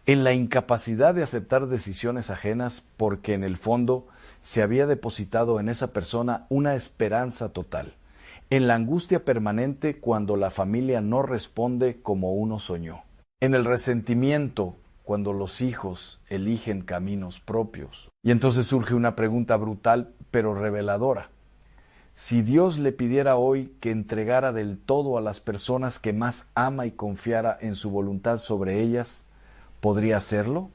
en la incapacidad de aceptar decisiones ajenas porque en el fondo se había depositado en esa persona una esperanza total, en la angustia permanente cuando la familia no responde como uno soñó, en el resentimiento cuando los hijos eligen caminos propios. Y entonces surge una pregunta brutal pero reveladora. Si Dios le pidiera hoy que entregara del todo a las personas que más ama y confiara en su voluntad sobre ellas, ¿podría hacerlo?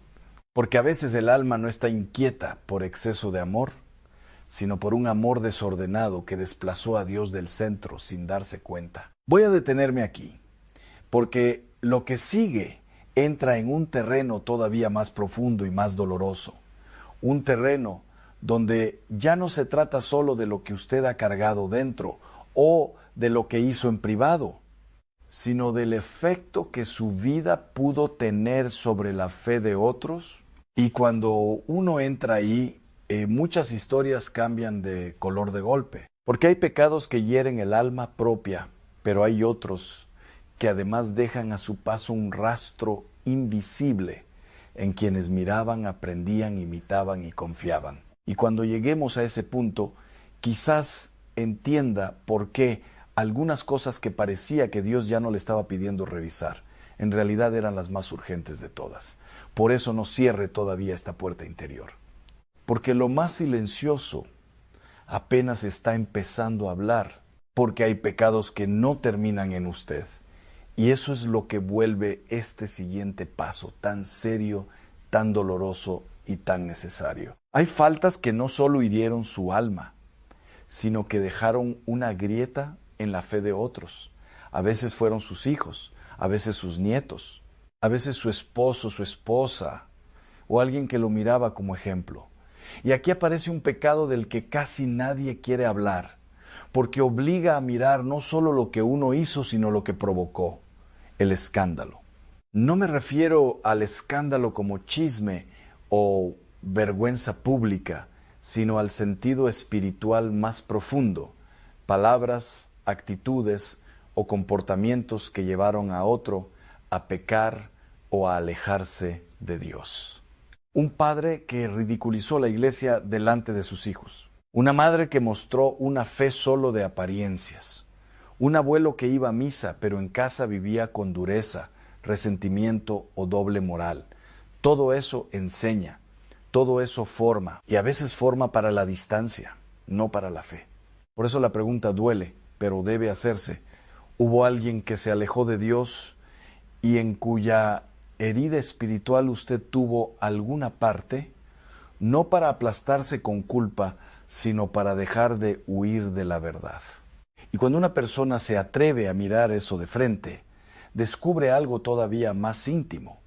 Porque a veces el alma no está inquieta por exceso de amor, sino por un amor desordenado que desplazó a Dios del centro sin darse cuenta. Voy a detenerme aquí, porque lo que sigue entra en un terreno todavía más profundo y más doloroso, un terreno donde ya no se trata solo de lo que usted ha cargado dentro o de lo que hizo en privado, sino del efecto que su vida pudo tener sobre la fe de otros. Y cuando uno entra ahí, muchas historias cambian de color de golpe, porque hay pecados que hieren el alma propia, pero hay otros que además dejan a su paso un rastro invisible en quienes miraban, aprendían, imitaban y confiaban. Y cuando lleguemos a ese punto, quizás entienda por qué algunas cosas que parecía que Dios ya no le estaba pidiendo revisar, en realidad eran las más urgentes de todas. Por eso no cierre todavía esta puerta interior. Porque lo más silencioso apenas está empezando a hablar, porque hay pecados que no terminan en usted. Y eso es lo que vuelve este siguiente paso tan serio, tan doloroso y tan necesario. Hay faltas que no solo hirieron su alma, sino que dejaron una grieta en la fe de otros. A veces fueron sus hijos, a veces sus nietos, a veces su esposo, su esposa, o alguien que lo miraba como ejemplo. Y aquí aparece un pecado del que casi nadie quiere hablar, porque obliga a mirar no solo lo que uno hizo, sino lo que provocó, el escándalo. No me refiero al escándalo como chisme o vergüenza pública, sino al sentido espiritual más profundo, palabras, actitudes o comportamientos que llevaron a otro a pecar o a alejarse de Dios. Un padre que ridiculizó la iglesia delante de sus hijos. Una madre que mostró una fe solo de apariencias. Un abuelo que iba a misa, pero en casa vivía con dureza, resentimiento o doble moral. Todo eso enseña, todo eso forma, y a veces forma para la distancia, no para la fe. Por eso la pregunta duele, pero debe hacerse. ¿Hubo alguien que se alejó de Dios y en cuya herida espiritual usted tuvo alguna parte, no para aplastarse con culpa, sino para dejar de huir de la verdad? Y cuando una persona se atreve a mirar eso de frente, descubre algo todavía más íntimo,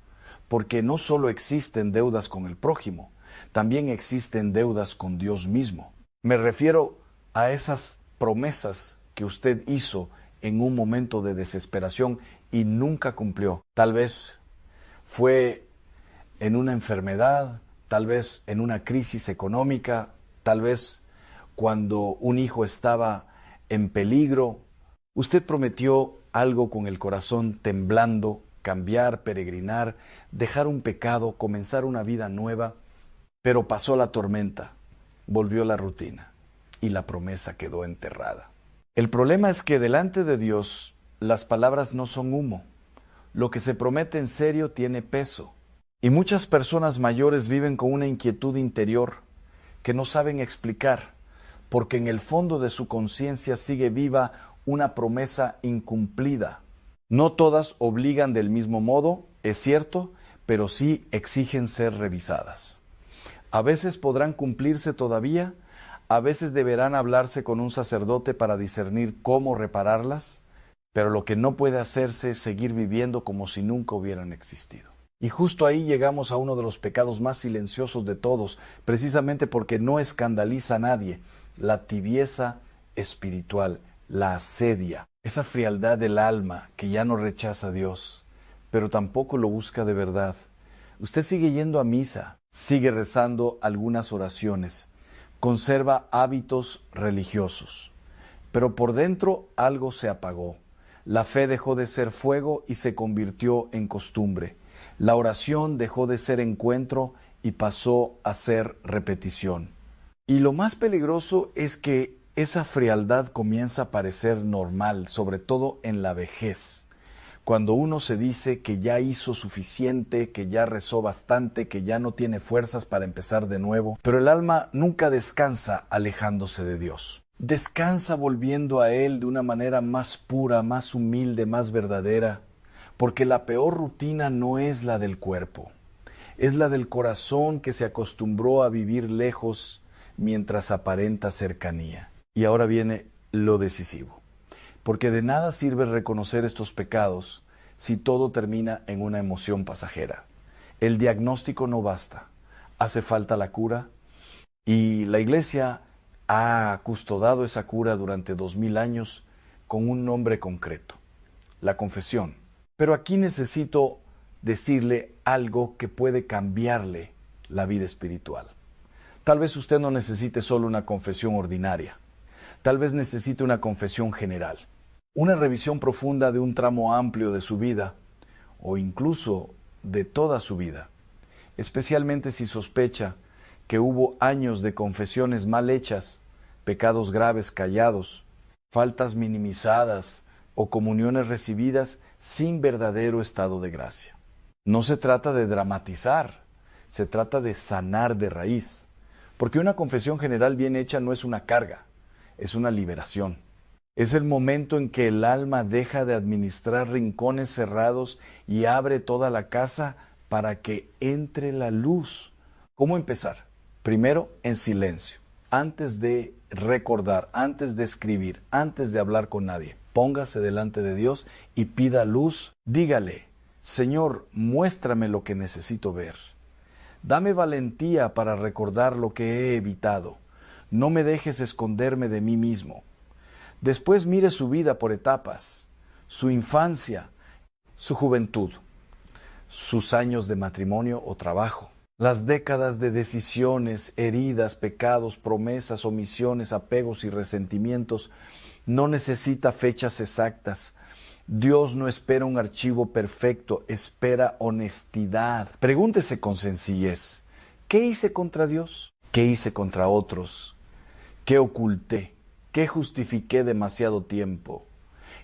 porque no solo existen deudas con el prójimo, también existen deudas con Dios mismo. Me refiero a esas promesas que usted hizo en un momento de desesperación y nunca cumplió. Tal vez fue en una enfermedad, tal vez en una crisis económica, tal vez cuando un hijo estaba en peligro. Usted prometió algo con el corazón temblando, cambiar, peregrinar, dejar un pecado, comenzar una vida nueva, pero pasó la tormenta, volvió la rutina y la promesa quedó enterrada. El problema es que delante de Dios las palabras no son humo. Lo que se promete en serio tiene peso. Y muchas personas mayores viven con una inquietud interior que no saben explicar, porque en el fondo de su conciencia sigue viva una promesa incumplida. No todas obligan del mismo modo, es cierto, pero sí exigen ser revisadas. A veces podrán cumplirse todavía, a veces deberán hablarse con un sacerdote para discernir cómo repararlas, pero lo que no puede hacerse es seguir viviendo como si nunca hubieran existido. Y justo ahí llegamos a uno de los pecados más silenciosos de todos, precisamente porque no escandaliza a nadie: la tibieza espiritual, la asedia, esa frialdad del alma que ya no rechaza a Dios, pero tampoco lo busca de verdad. Usted sigue yendo a misa, sigue rezando algunas oraciones, conserva hábitos religiosos, pero por dentro algo se apagó. La fe dejó de ser fuego y se convirtió en costumbre. La oración dejó de ser encuentro y pasó a ser repetición. Y lo más peligroso es que esa frialdad comienza a parecer normal, sobre todo en la vejez, cuando uno se dice que ya hizo suficiente, que ya rezó bastante, que ya no tiene fuerzas para empezar de nuevo. Pero el alma nunca descansa alejándose de Dios. Descansa volviendo a Él de una manera más pura, más humilde, más verdadera, porque la peor rutina no es la del cuerpo, es la del corazón que se acostumbró a vivir lejos mientras aparenta cercanía. Y ahora viene lo decisivo, porque de nada sirve reconocer estos pecados si todo termina en una emoción pasajera. El diagnóstico no basta, hace falta la cura, y la Iglesia ha custodiado esa cura durante 2000 años con un nombre concreto: la confesión. Pero aquí necesito decirle algo que puede cambiarle la vida espiritual. Tal vez usted no necesite solo una confesión ordinaria, tal vez necesite una confesión general, una revisión profunda de un tramo amplio de su vida, o incluso de toda su vida. especialmente si sospecha que hubo años de confesiones mal hechas, pecados graves callados, faltas minimizadas o comuniones recibidas sin verdadero estado de gracia. No se trata de dramatizar, se trata de sanar de raíz, porque una confesión general bien hecha no es una carga, es una liberación. Es el momento en que el alma deja de administrar rincones cerrados y abre toda la casa para que entre la luz. ¿Cómo empezar? Primero, en silencio, antes de recordar, antes de escribir, antes de hablar con nadie. Póngase delante de Dios y pida luz. Dígale: Señor, muéstrame lo que necesito ver. Dame valentía para recordar lo que he evitado. No me dejes esconderme de mí mismo. Después mire su vida por etapas, su infancia, su juventud, sus años de matrimonio o trabajo, las décadas de decisiones, heridas, pecados, promesas, omisiones, apegos y resentimientos. No necesita fechas exactas. Dios no espera un archivo perfecto, espera honestidad. Pregúntese con sencillez: ¿qué hice contra Dios? ¿Qué hice contra otros? ¿Qué oculté? ¿Qué justifiqué demasiado tiempo?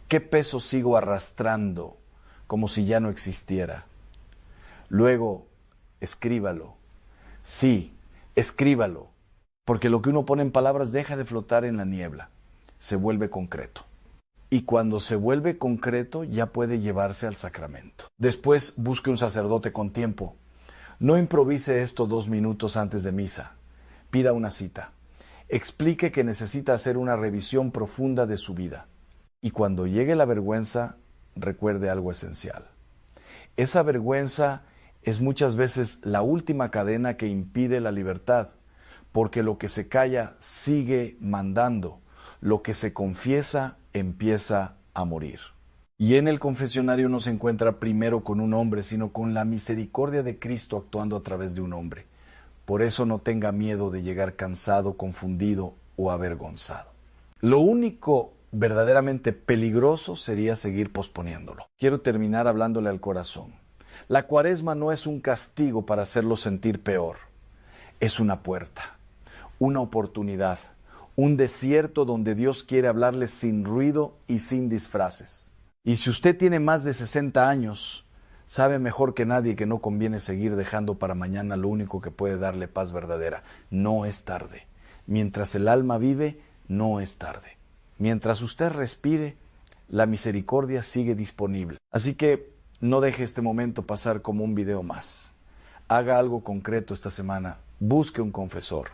¿Qué peso sigo arrastrando como si ya no existiera? Luego, escríbalo. Sí, escríbalo, porque lo que uno pone en palabras deja de flotar en la niebla, se vuelve concreto. Y cuando se vuelve concreto, ya puede llevarse al sacramento. Después, busque un sacerdote con tiempo. No improvise esto 2 minutos antes de misa. Pida una cita. Explique que necesita hacer una revisión profunda de su vida. Y cuando llegue la vergüenza, recuerde algo esencial. Esa vergüenza es muchas veces la última cadena que impide la libertad, porque lo que se calla sigue mandando, lo que se confiesa empieza a morir. Y en el confesionario no se encuentra primero con un hombre, sino con la misericordia de Cristo actuando a través de un hombre. Por eso no tenga miedo de llegar cansado, confundido o avergonzado. Lo único verdaderamente peligroso sería seguir posponiéndolo. Quiero terminar hablándole al corazón. La Cuaresma no es un castigo para hacerlo sentir peor. Es una puerta, una oportunidad, un desierto donde Dios quiere hablarle sin ruido y sin disfraces. Y si usted tiene más de 60 años, sabe mejor que nadie que no conviene seguir dejando para mañana lo único que puede darle paz verdadera. No es tarde. Mientras el alma vive, no es tarde. Mientras usted respire, la misericordia sigue disponible. Así que no deje este momento pasar como un video más. Haga algo concreto esta semana. Busque un confesor.